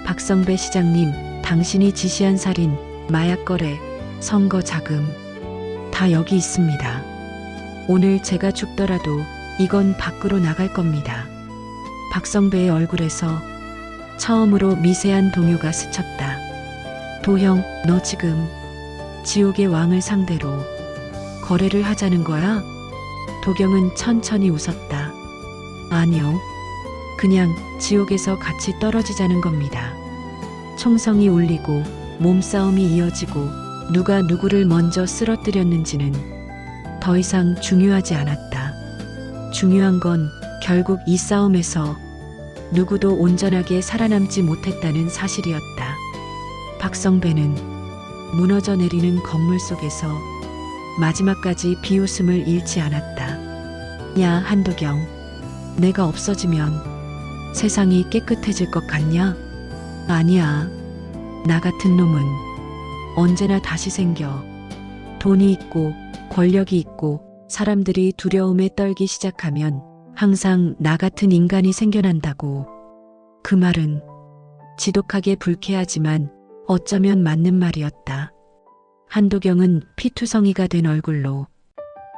박성배 시장님, 당신이 지시한 살인, 마약 거래, 선거 자금 다 여기 있습니다. 오늘 제가 죽더라도 이건 밖으로 나갈 겁니다. 박성배의 얼굴에서 처음으로 미세한 동요가 스쳤다. 도형, 너 지금 지옥의 왕을 상대로 거래를 하자는 거야? 도경은 천천히 웃었다. 아니요. 그냥 지옥에서 같이 떨어지자는 겁니다. 총성이 울리고 몸싸움이 이어지고 누가 누구를 먼저 쓰러뜨렸는지는 더 이상 중요하지 않았다. 중요한 건 결국 이 싸움에서 누구도 온전하게 살아남지 못했다는 사실이었다. 박성배는 무너져 내리는 건물 속에서 마지막까지 비웃음을 잃지 않았다. 야, 한도경. 내가 없어지면 세상이 깨끗해질 것 같냐? 아니야. 나 같은 놈은 언제나 다시 생겨. 돈이 있고 권력이 있고 사람들이 두려움에 떨기 시작하면 항상 나 같은 인간이 생겨난다고. 그 말은 지독하게 불쾌하지만 어쩌면 맞는 말이었다. 한도경은 피투성이가 된 얼굴로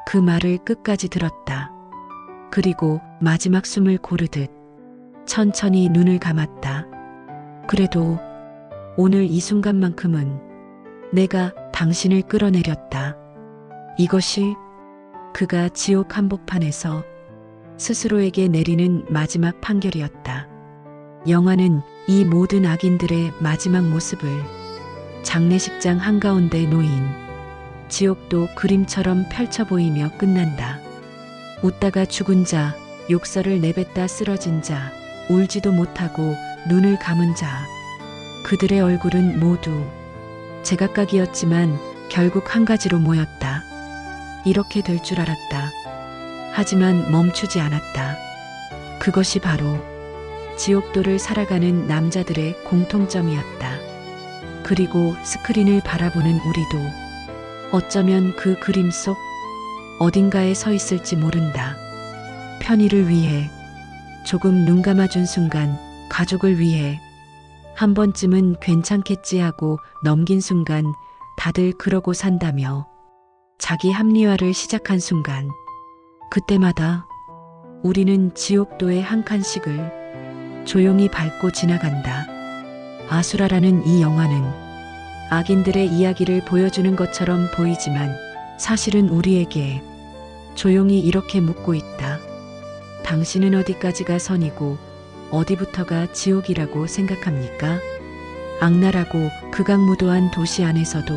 그 말을 끝까지 들었다. 그리고 마지막 숨을 고르듯 천천히 눈을 감았다. 그래도 오늘 이 순간만큼은 내가 당신을 끌어내렸다. 이것이 그가 지옥 한복판에서 스스로에게 내리는 마지막 판결이었다. 영화는 이 모든 악인들의 마지막 모습을 장례식장 한가운데 놓인 지옥도 그림처럼 펼쳐 보이며 끝난다. 웃다가 죽은 자, 욕설을 내뱉다 쓰러진 자, 울지도 못하고 눈을 감은 자, 그들의 얼굴은 모두 제각각이었지만 결국 한 가지로 모였다. 이렇게 될 줄 알았다. 하지만 멈추지 않았다. 그것이 바로 지옥도를 살아가는 남자들의 공통점이었다. 그리고 스크린을 바라보는 우리도 어쩌면 그 그림 속 어딘가에 서 있을지 모른다. 편의를 위해 조금 눈 감아준 순간, 가족을 위해 한 번쯤은 괜찮겠지 하고 넘긴 순간, 다들 그러고 산다며 자기 합리화를 시작한 순간, 그때마다 우리는 지옥도의 한 칸씩을 조용히 밟고 지나간다. 아수라라는 이 영화는 악인들의 이야기를 보여주는 것처럼 보이지만 사실은 우리에게 조용히 이렇게 묻고 있다. 당신은 어디까지가 선이고 어디부터가 지옥이라고 생각합니까? 악랄하고 극악무도한 도시 안에서도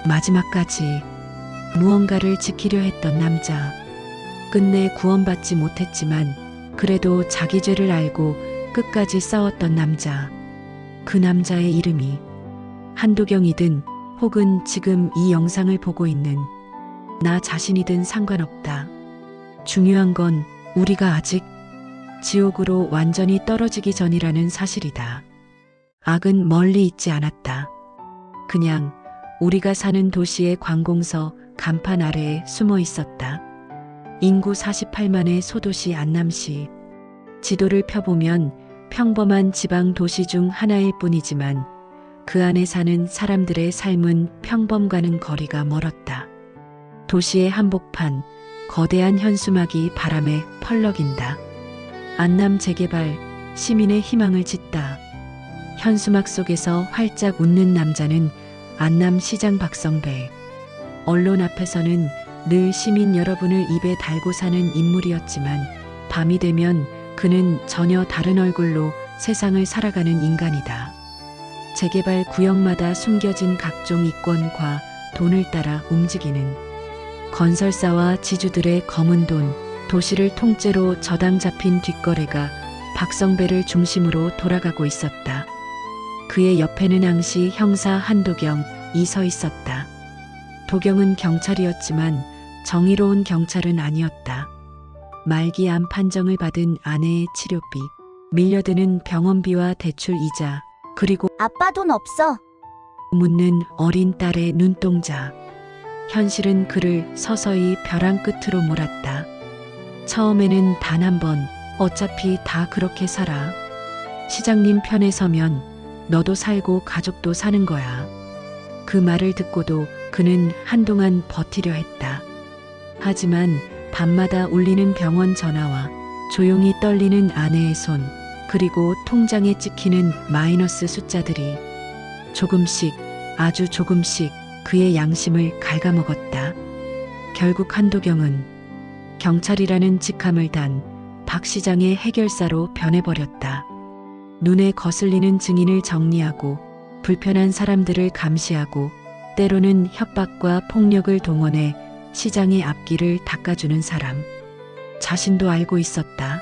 마지막까지 무언가를 지키려 했던 남자. 끝내 구원받지 못했지만 그래도 자기 죄를 알고 끝까지 싸웠던 남자. 그 남자의 이름이 한도경이든 혹은 지금 이 영상을 보고 있는 나 자신이든 상관없다. 중요한 건 우리가 아직 지옥으로 완전히 떨어지기 전이라는 사실이다. 악은 멀리 있지 않았다. 그냥 우리가 사는 도시의 관공서 간판 아래에 숨어 있었다. 인구 48만의 소도시 안남시. 지도를 펴보면 평범한 지방 도시 중 하나일 뿐이지만 그 안에 사는 사람들의 삶은 평범과는 거리가 멀었다. 도시의 한복판, 거대한 현수막이 바람에 펄럭인다. 안남 재개발, 시민의 희망을 짓다. 현수막 속에서 활짝 웃는 남자는 안남시장 박성배. 언론 앞에서는 늘 시민 여러분을 입에 달고 사는 인물이었지만 밤이 되면 그는 전혀 다른 얼굴로 세상을 살아가는 인간이다. 재개발 구역마다 숨겨진 각종 이권과 돈을 따라 움직이는 건설사와 지주들의 검은 돈, 도시를 통째로 저당 잡힌 뒷거래가 박성배를 중심으로 돌아가고 있었다. 그의 옆에는 앙시 형사 한도경이 서 있었다. 도경은 경찰이었지만 정의로운 경찰은 아니었다. 말기 암 판정을 받은 아내의 치료비, 밀려드는 병원비와 대출 이자, 그리고 아빠 돈 없어. 묻는 어린 딸의 눈동자. 현실은 그를 서서히 벼랑 끝으로 몰았다. 처음에는 단 한 번, 어차피 다 그렇게 살아. 시장님 편에 서면 너도 살고 가족도 사는 거야. 그 말을 듣고도 그는 한동안 버티려 했다. 하지만 밤마다 울리는 병원 전화와 조용히 떨리는 아내의 손, 그리고 통장에 찍히는 마이너스 숫자들이 조금씩, 아주 조금씩 그의 양심을 갉아먹었다. 결국 한도경은 경찰이라는 직함을 단 박 시장의 해결사로 변해버렸다. 눈에 거슬리는 증인을 정리하고 불편한 사람들을 감시하고 때로는 협박과 폭력을 동원해 시장의 앞길을 닦아주는 사람. 자신도 알고 있었다.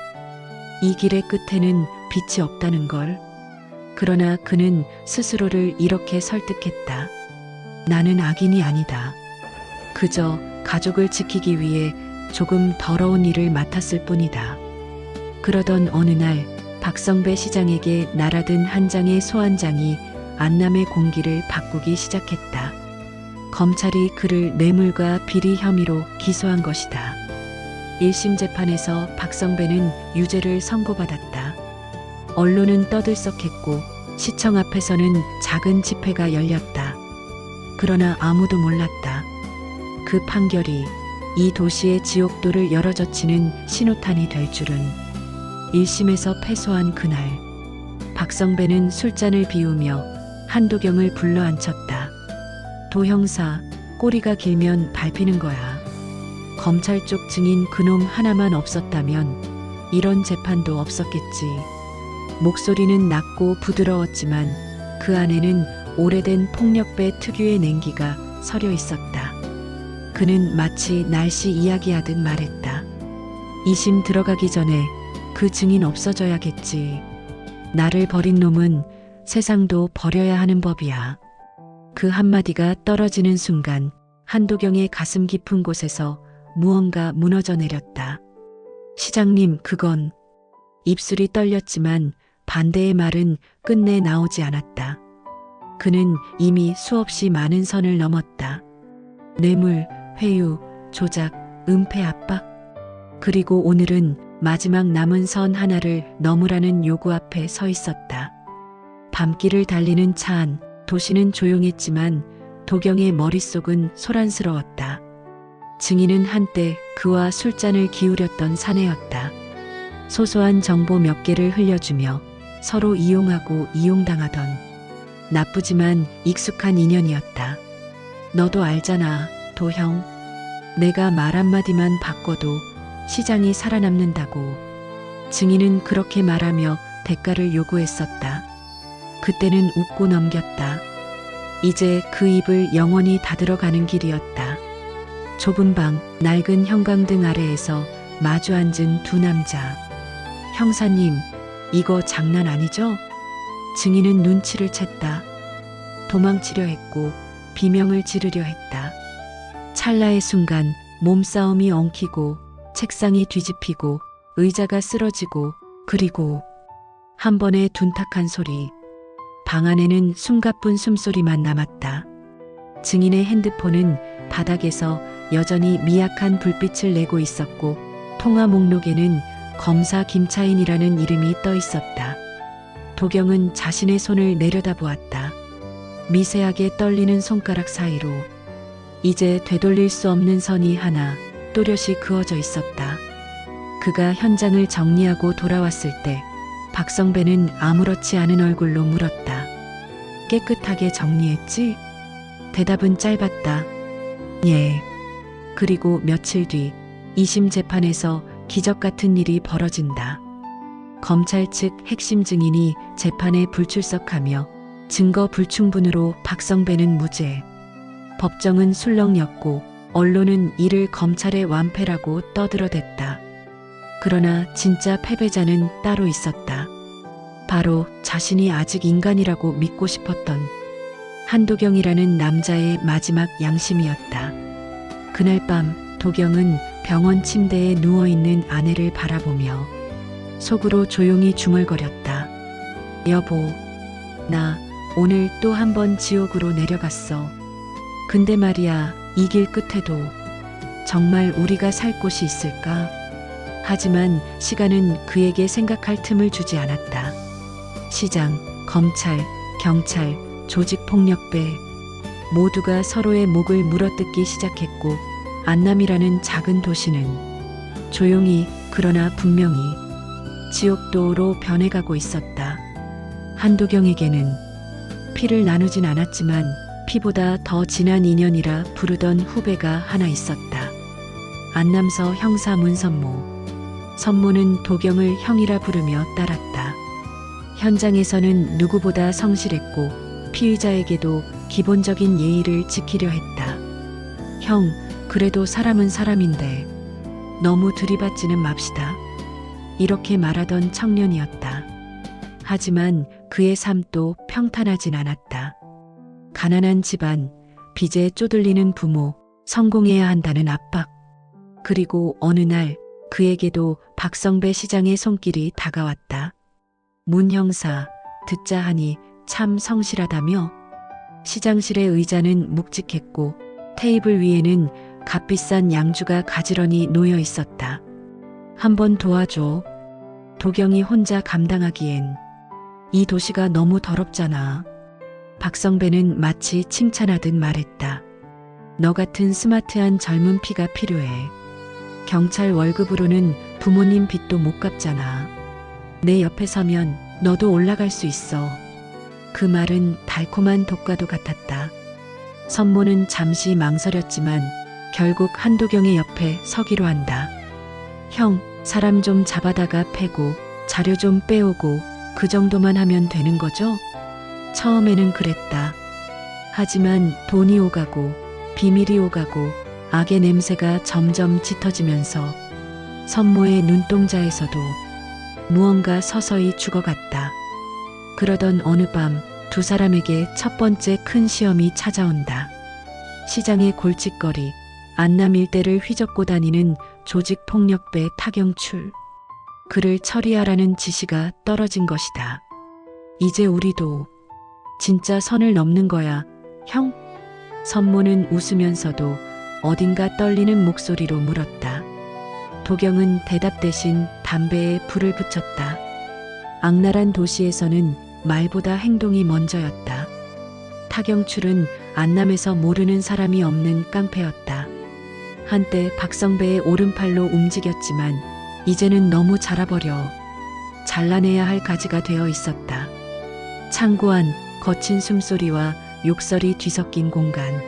이 길의 끝에는 빛이 없다는 걸. 그러나 그는 스스로를 이렇게 설득했다. 나는 악인이 아니다. 그저 가족을 지키기 위해 조금 더러운 일을 맡았을 뿐이다. 그러던 어느 날 박성배 시장에게 날아든 한 장의 소환장이 안남의 공기를 바꾸기 시작했다. 검찰이 그를 뇌물과 비리 혐의로 기소한 것이다. 1심 재판에서 박성배는 유죄를 선고받았다. 언론은 떠들썩했고 시청 앞에서는 작은 집회가 열렸다. 그러나 아무도 몰랐다. 그 판결이 이 도시의 지옥도를 열어젖히는 신호탄이 될 줄은. 1심에서 패소한 그날, 박성배는 술잔을 비우며 한도경을 불러앉혔다. 도형사, 꼬리가 길면 밟히는 거야. 검찰 쪽 증인 그놈 하나만 없었다면 이런 재판도 없었겠지. 목소리는 낮고 부드러웠지만 그 안에는 오래된 폭력배 특유의 냉기가 서려 있었다. 그는 마치 날씨 이야기하듯 말했다. 2심 들어가기 전에 그 증인 없어져야겠지. 나를 버린 놈은 세상도 버려야 하는 법이야. 그 한마디가 떨어지는 순간 한도경의 가슴 깊은 곳에서 무언가 무너져 내렸다. 시장님, 그건... 입술이 떨렸지만 반대의 말은 끝내 나오지 않았다. 그는 이미 수없이 많은 선을 넘었다. 뇌물, 회유, 조작, 은폐 압박. 그리고 오늘은 마지막 남은 선 하나를 넘으라는 요구 앞에 서 있었다. 밤길을 달리는 차 안, 도시는 조용했지만 도경의 머릿속은 소란스러웠다. 증인은 한때 그와 술잔을 기울였던 사내였다. 소소한 정보 몇 개를 흘려주며 서로 이용하고 이용당하던 나쁘지만 익숙한 인연이었다. 너도 알잖아, 도형. 내가 말 한마디만 바꿔도 시장이 살아남는다고. 증인은 그렇게 말하며 대가를 요구했었다. 그때는 웃고 넘겼다. 이제 그 입을 영원히 닫으러가는 길이었다. 좁은 방, 낡은 형광등 아래에서 마주 앉은 두 남자. 형사님, 이거 장난 아니죠? 증인은 눈치를 챘다. 도망치려 했고 비명을 지르려 했다. 찰나의 순간 몸싸움이 엉키고 책상이 뒤집히고 의자가 쓰러지고 그리고 한 번의 둔탁한 소리. 방 안에는 숨가쁜 숨소리만 남았다. 증인의 핸드폰은 바닥에서 여전히 미약한 불빛을 내고 있었고 통화 목록에는 검사 김차인이라는 이름이 떠 있었다. 도경은 자신의 손을 내려다보았다. 미세하게 떨리는 손가락 사이로 이제 되돌릴 수 없는 선이 하나 또렷이 그어져 있었다. 그가 현장을 정리하고 돌아왔을 때 박성배는 아무렇지 않은 얼굴로 물었다. 깨끗하게 정리했지? 대답은 짧았다. 예. 그리고 며칠 뒤 2심 재판에서 기적 같은 일이 벌어진다. 검찰 측 핵심 증인이 재판에 불출석하며 증거 불충분으로 박성배는 무죄. 법정은 술렁였고 언론은 이를 검찰의 완패라고 떠들어댔다. 그러나 진짜 패배자는 따로 있었다. 바로 자신이 아직 인간이라고 믿고 싶었던 한도경이라는 남자의 마지막 양심이었다. 그날 밤 도경은 병원 침대에 누워있는 아내를 바라보며 속으로 조용히 중얼거렸다. 여보, 나 오늘 또 한 번 지옥으로 내려갔어. 근데 말이야, 이 길 끝에도 정말 우리가 살 곳이 있을까? 하지만 시간은 그에게 생각할 틈을 주지 않았다. 시장, 검찰, 경찰, 조직폭력배 모두가 서로의 목을 물어뜯기 시작했고 안남이라는 작은 도시는 조용히 그러나 분명히 지옥도로 변해가고 있었다. 한도경에게는 피를 나누진 않았지만 피보다 더 진한 인연이라 부르던 후배가 하나 있었다. 안남서 형사 문선모. 선모는 도경을 형이라 부르며 따랐다. 현장에서는 누구보다 성실했고 피의자에게도 기본적인 예의를 지키려 했다. 형, 그래도 사람은 사람인데 너무 들이받지는 맙시다. 이렇게 말하던 청년이었다. 하지만 그의 삶도 평탄하진 않았다. 가난한 집안, 빚에 쪼들리는 부모, 성공해야 한다는 압박. 그리고 어느 날 그에게도 박성배 시장의 손길이 다가왔다. 문 형사, 듣자 하니 참 성실하다며? 시장실의 의자는 묵직했고 테이블 위에는 값비싼 양주가 가지런히 놓여 있었다. 한번 도와줘. 도경이 혼자 감당하기엔 이 도시가 너무 더럽잖아. 박성배는 마치 칭찬하듯 말했다. 너 같은 스마트한 젊은 피가 필요해. 경찰 월급으로는 부모님 빚도 못 갚잖아. 내 옆에 서면 너도 올라갈 수 있어. 그 말은 달콤한 독과도 같았다. 선모는 잠시 망설였지만 결국 한도경의 옆에 서기로 한다. 형, 사람 좀 잡아다가 패고 자료 좀 빼오고 그 정도만 하면 되는 거죠? 처음에는 그랬다. 하지만 돈이 오가고 비밀이 오가고 악의 냄새가 점점 짙어지면서 선모의 눈동자에서도 무언가 서서히 죽어갔다. 그러던 어느 밤 두 사람에게 첫 번째 큰 시험이 찾아온다. 시장의 골칫거리, 안남 일대를 휘젓고 다니는 조직폭력배 타경출. 그를 처리하라는 지시가 떨어진 것이다. 이제 우리도 진짜 선을 넘는 거야, 형? 선모는 웃으면서도 어딘가 떨리는 목소리로 물었다. 도경은 대답 대신 담배에 불을 붙였다. 악랄한 도시에서는 말보다 행동이 먼저였다. 타경출은 안남에서 모르는 사람이 없는 깡패였다. 한때 박성배의 오른팔로 움직였지만 이제는 너무 자라버려 잘라내야 할 가지가 되어 있었다. 창고 안 거친 숨소리와 욕설이 뒤섞인 공간.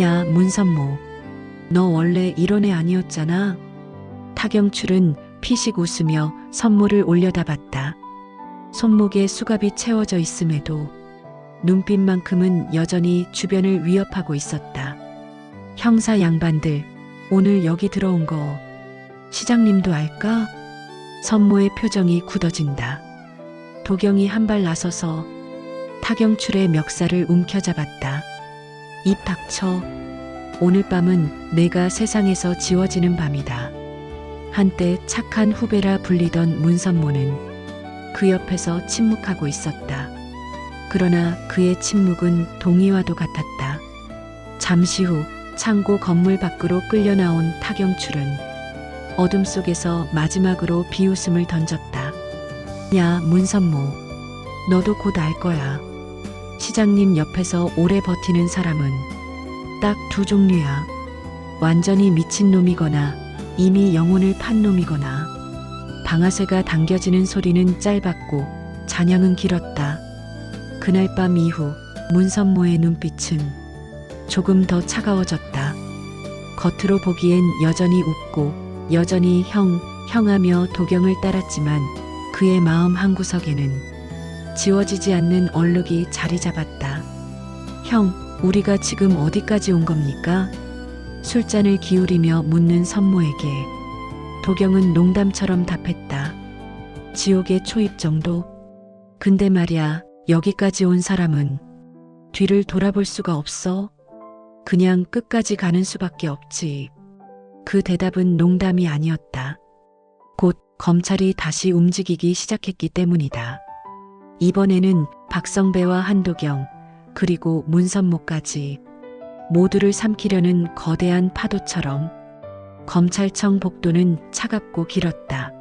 야, 문선모. 너 원래 이런 애 아니었잖아. 타경출은 피식 웃으며 선물을 올려다봤다. 손목에 수갑이 채워져 있음에도 눈빛만큼은 여전히 주변을 위협하고 있었다. 형사 양반들, 오늘 여기 들어온 거 시장님도 알까? 선모의 표정이 굳어진다. 도경이 한 발 나서서 타경출의 멱살을 움켜잡았다. 입 닥쳐. 오늘 밤은 내가 세상에서 지워지는 밤이다. 한때 착한 후배라 불리던 문선모는 그 옆에서 침묵하고 있었다. 그러나 그의 침묵은 동의와도 같았다. 잠시 후 창고 건물 밖으로 끌려 나온 타경출은 어둠 속에서 마지막으로 비웃음을 던졌다. 야, 문선모. 너도 곧 알 거야. 시장님 옆에서 오래 버티는 사람은 딱 두 종류야. 완전히 미친 놈이거나 이미 영혼을 판 놈이거나. 방아쇠가 당겨지는 소리는 짧았고 잔향은 길었다. 그날 밤 이후 문선모의 눈빛은 조금 더 차가워졌다. 겉으로 보기엔 여전히 웃고 여전히 형하며 도경을 따랐지만 그의 마음 한구석에는 지워지지 않는 얼룩이 자리 잡았다. 형, 우리가 지금 어디까지 온 겁니까? 술잔을 기울이며 묻는 선모에게 도경은 농담처럼 답했다. 지옥의 초입 정도? 근데 말야, 여기까지 온 사람은 뒤를 돌아볼 수가 없어. 그냥 끝까지 가는 수밖에 없지. 그 대답은 농담이 아니었다. 곧 검찰이 다시 움직이기 시작했기 때문이다. 이번에는 박성배와 한도경, 그리고 문선모까지 모두를 삼키려는 거대한 파도처럼 검찰청 복도는 차갑고 길었다.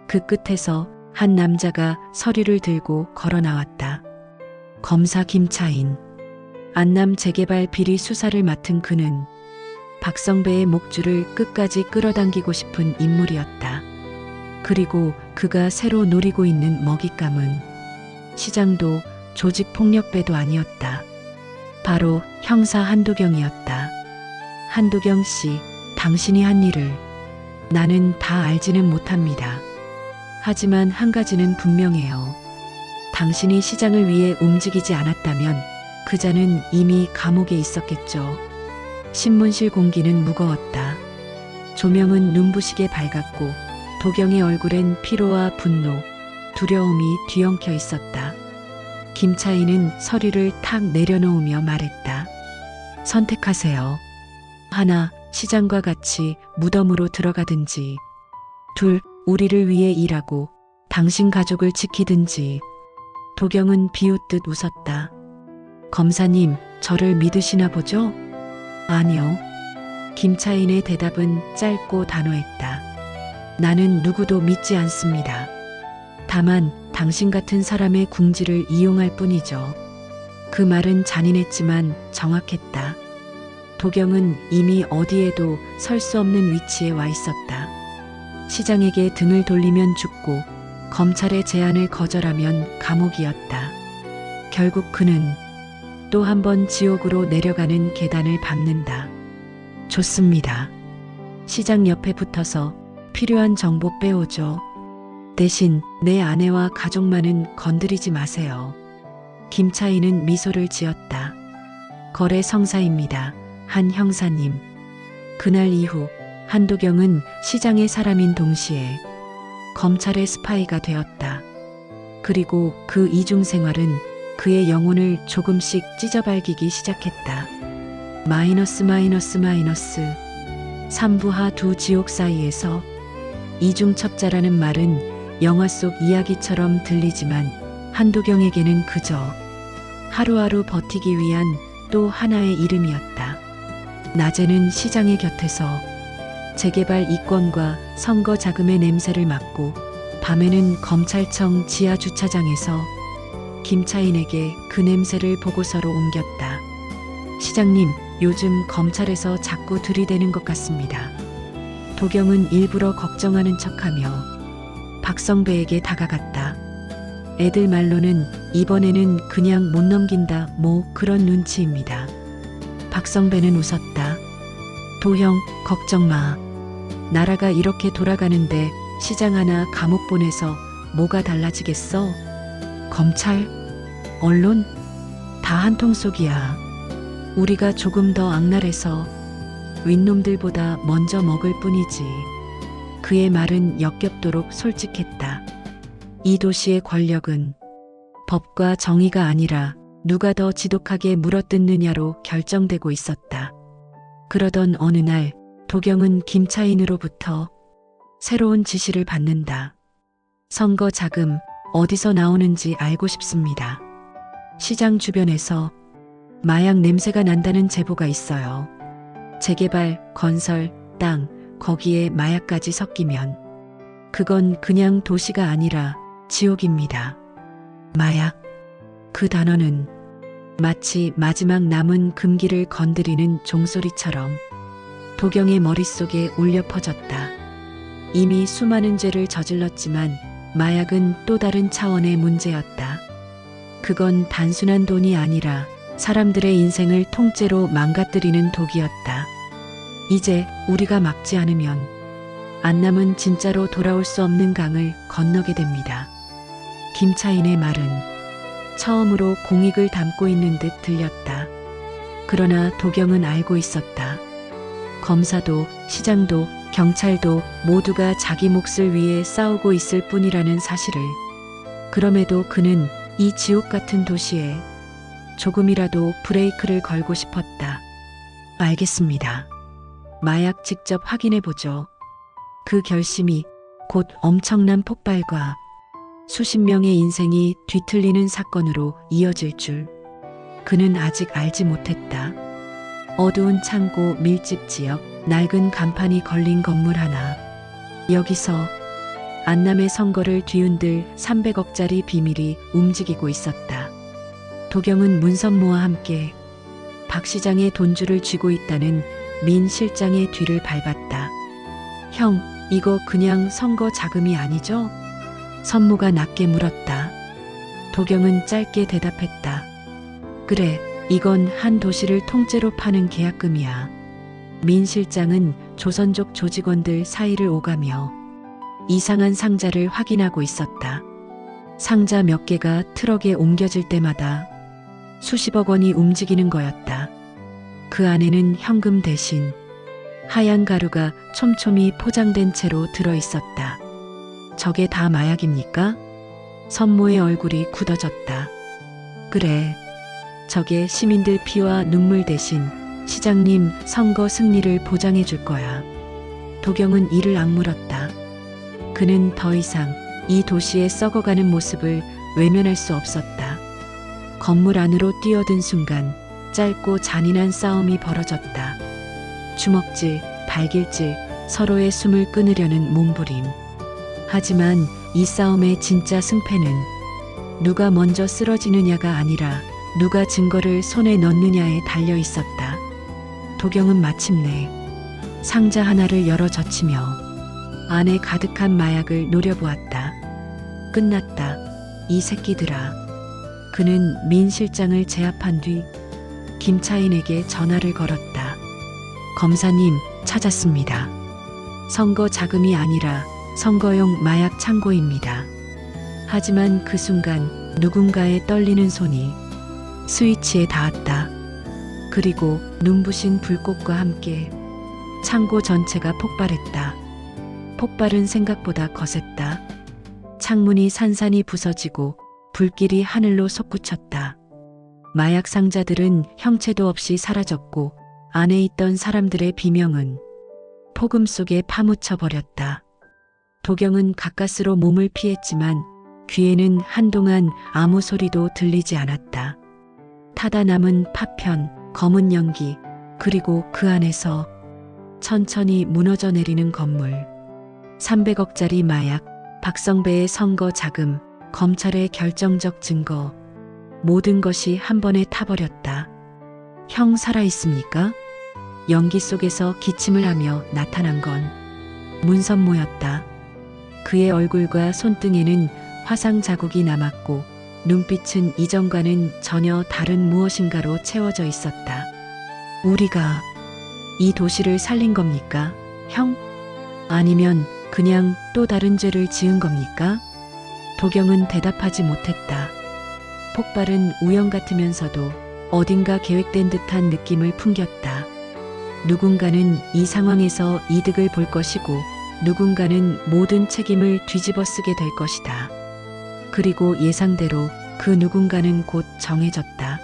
그 끝에서 한 남자가 서류를 들고 걸어 나왔다. 검사 김차인. 안남 재개발 비리 수사를 맡은 그는 박성배의 목줄을 끝까지 끌어당기고 싶은 인물이었다. 그리고 그가 새로 노리고 있는 먹잇감은 시장도 조직폭력배도 아니었다. 바로 형사 한도경이었다. 한도경 씨, 당신이 한 일을 나는 다 알지는 못합니다. 하지만 한 가지는 분명해요. 당신이 시장을 위해 움직이지 않았다면 그자는 이미 감옥에 있었겠죠. 신문실 공기는 무거웠다. 조명은 눈부시게 밝았고 도경의 얼굴엔 피로와 분노, 두려움이 뒤엉켜 있었다. 김차인은 서류를 탁 내려놓으며 말했다. 선택하세요. 하나, 시장과 같이 무덤으로 들어가든지. 둘, 우리를 위해 일하고 당신 가족을 지키든지. 도경은 비웃듯 웃었다. 검사님, 저를 믿으시나 보죠? 아니요. 김차인의 대답은 짧고 단호했다. 나는 누구도 믿지 않습니다. 다만 당신 같은 사람의 궁지를 이용할 뿐이죠. 그 말은 잔인했지만 정확했다. 도경은 이미 어디에도 설 수 없는 위치에 와 있었다. 시장에게 등을 돌리면 죽고 검찰의 제안을 거절하면 감옥이었다. 결국 그는 또 한 번 지옥으로 내려가는 계단을 밟는다. 좋습니다. 시장 옆에 붙어서 필요한 정보 빼오죠. 대신 내 아내와 가족만은 건드리지 마세요. 김차인은 미소를 지었다. 거래 성사입니다. 한 형사님. 그날 이후 한도경은 시장의 사람인 동시에 검찰의 스파이가 되었다. 그리고 그 이중 생활은 그의 영혼을 조금씩 찢어발기기 시작했다. 마이너스 마이너스 마이너스. 삼부하 두 지옥 사이에서 이중첩자라는 말은 영화 속 이야기처럼 들리지만 한도경에게는 그저 하루하루 버티기 위한 또 하나의 이름이었다. 낮에는 시장의 곁에서 재개발 이권과 선거 자금의 냄새를 맡고 밤에는 검찰청 지하 주차장에서 김차인에게 그 냄새를 보고서로 옮겼다. 시장님, 요즘 검찰에서 자꾸 들이대는 것 같습니다. 도경은 일부러 걱정하는 척하며 박성배에게 다가갔다. 애들 말로는 이번에는 그냥 못 넘긴다 뭐 그런 눈치입니다. 박성배는 웃었다. 도형, 걱정 마. 나라가 이렇게 돌아가는데 시장 하나 감옥 보내서 뭐가 달라지겠어? 검찰, 언론, 다 한통속이야. 우리가 조금 더 악랄해서 윗놈들보다 먼저 먹을 뿐이지. 그의 말은 역겹도록 솔직했다. 이 도시의 권력은 법과 정의가 아니라 누가 더 지독하게 물어뜯느냐로 결정되고 있었다. 그러던 어느 날 도경은 김차인으로부터 새로운 지시를 받는다. 선거 자금 어디서 나오는지 알고 싶습니다. 시장 주변에서 마약 냄새가 난다는 제보가 있어요. 재개발, 건설, 땅, 거기에 마약까지 섞이면 그건 그냥 도시가 아니라 지옥입니다. 마약. 그 단어는 마치 마지막 남은 금기를 건드리는 종소리처럼 도경의 머릿속에 울려 퍼졌다. 이미 수많은 죄를 저질렀지만 마약은 또 다른 차원의 문제였다. 그건 단순한 돈이 아니라 사람들의 인생을 통째로 망가뜨리는 독이었다. 이제 우리가 막지 않으면 안 남은 진짜로 돌아올 수 없는 강을 건너게 됩니다. 김차인의 말은 처음으로 공익을 담고 있는 듯 들렸다. 그러나 도경은 알고 있었다. 검사도 시장도 경찰도 모두가 자기 몫을 위해 싸우고 있을 뿐이라는 사실을. 그럼에도 그는 이 지옥 같은 도시에 조금이라도 브레이크를 걸고 싶었다. 알겠습니다. 마약 직접 확인해 보죠. 그 결심이 곧 엄청난 폭발과 수십 명의 인생이 뒤틀리는 사건으로 이어질 줄 그는 아직 알지 못했다. 어두운 창고 밀집 지역, 낡은 간판이 걸린 건물 하나. 여기서 안남의 선거를 뒤흔들 300억짜리 비밀이 움직이고 있었다. 도경은 문선모와 함께 박 시장의 돈줄을 쥐고 있다는 민 실장의 뒤를 밟았다. 형, 이거 그냥 선거 자금이 아니죠? 선모가 낮게 물었다. 도경은 짧게 대답했다. 그래, 이건 한 도시를 통째로 파는 계약금이야. 민 실장은 조선족 조직원들 사이를 오가며 이상한 상자를 확인하고 있었다. 상자 몇 개가 트럭에 옮겨질 때마다 수십억 원이 움직이는 거였다. 그 안에는 현금 대신 하얀 가루가 촘촘히 포장된 채로 들어 있었다. 저게 다 마약입니까? 선모의 얼굴이 굳어졌다. 그래, 저게 시민들 피와 눈물 대신 시장님 선거 승리를 보장해 줄 거야. 도경은 이를 악물었다. 그는 더 이상 이 도시의 썩어가는 모습을 외면할 수 없었다. 건물 안으로 뛰어든 순간 짧고 잔인한 싸움이 벌어졌다. 주먹질, 발길질, 서로의 숨을 끊으려는 몸부림. 하지만 이 싸움의 진짜 승패는 누가 먼저 쓰러지느냐가 아니라 누가 증거를 손에 넣느냐에 달려 있었다. 도경은 마침내 상자 하나를 열어 젖히며 안에 가득한 마약을 노려보았다. 끝났다. 이 새끼들아. 그는 민 실장을 제압한 뒤 김차인에게 전화를 걸었다. 검사님, 찾았습니다. 선거 자금이 아니라 선거용 마약 창고입니다. 하지만 그 순간 누군가의 떨리는 손이 스위치에 닿았다. 그리고 눈부신 불꽃과 함께 창고 전체가 폭발했다. 폭발은 생각보다 거셌다. 창문이 산산이 부서지고 불길이 하늘로 솟구쳤다. 마약 상자들은 형체도 없이 사라졌고 안에 있던 사람들의 비명은 폭음 속에 파묻혀 버렸다. 도경은 가까스로 몸을 피했지만 귀에는 한동안 아무 소리도 들리지 않았다. 타다 남은 파편, 검은 연기, 그리고 그 안에서 천천히 무너져 내리는 건물. 300억짜리 마약, 박성배의 선거 자금, 검찰의 결정적 증거. 모든 것이 한 번에 타버렸다. 형 살아있습니까? 연기 속에서 기침을 하며 나타난 건 문선모였다. 그의 얼굴과 손등에는 화상 자국이 남았고 눈빛은 이전과는 전혀 다른 무엇인가로 채워져 있었다. 우리가 이 도시를 살린 겁니까, 형? 아니면 그냥 또 다른 죄를 지은 겁니까? 도경은 대답하지 못했다. 폭발은 우연 같으면서도 어딘가 계획된 듯한 느낌을 풍겼다. 누군가는 이 상황에서 이득을 볼 것이고 누군가는 모든 책임을 뒤집어 쓰게 될 것이다. 그리고 예상대로 그 누군가는 곧 정해졌다.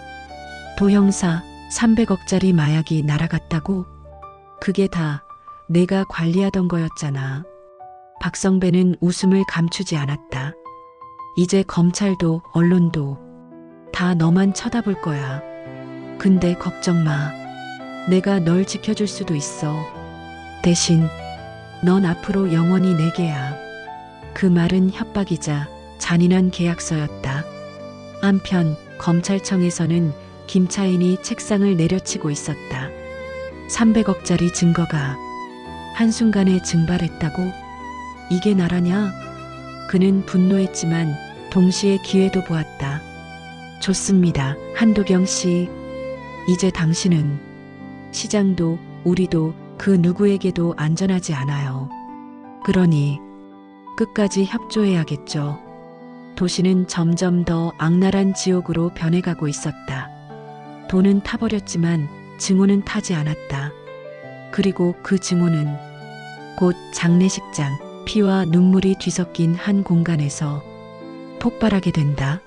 도 형사, 300억짜리 마약이 날아갔다고? 그게 다 내가 관리하던 거였잖아. 박성배는 웃음을 감추지 않았다. 이제 검찰도 언론도 다 너만 쳐다볼 거야. 근데 걱정 마. 내가 널 지켜줄 수도 있어. 대신 넌 앞으로 영원히 내게야. 그 말은 협박이자 잔인한 계약서였다. 한편 검찰청에서는 김차인이 책상을 내려치고 있었다. 300억짜리 증거가 한순간에 증발했다고? 이게 나라냐? 그는 분노했지만 동시에 기회도 보았다. 좋습니다, 한도경 씨. 이제 당신은 시장도 우리도 그 누구에게도 안전하지 않아요. 그러니 끝까지 협조해야겠죠. 도시는 점점 더 악랄한 지옥으로 변해가고 있었다. 돈은 타버렸지만 증오는 타지 않았다. 그리고 그 증오는 곧 장례식장, 피와 눈물이 뒤섞인 한 공간에서 폭발하게 된다.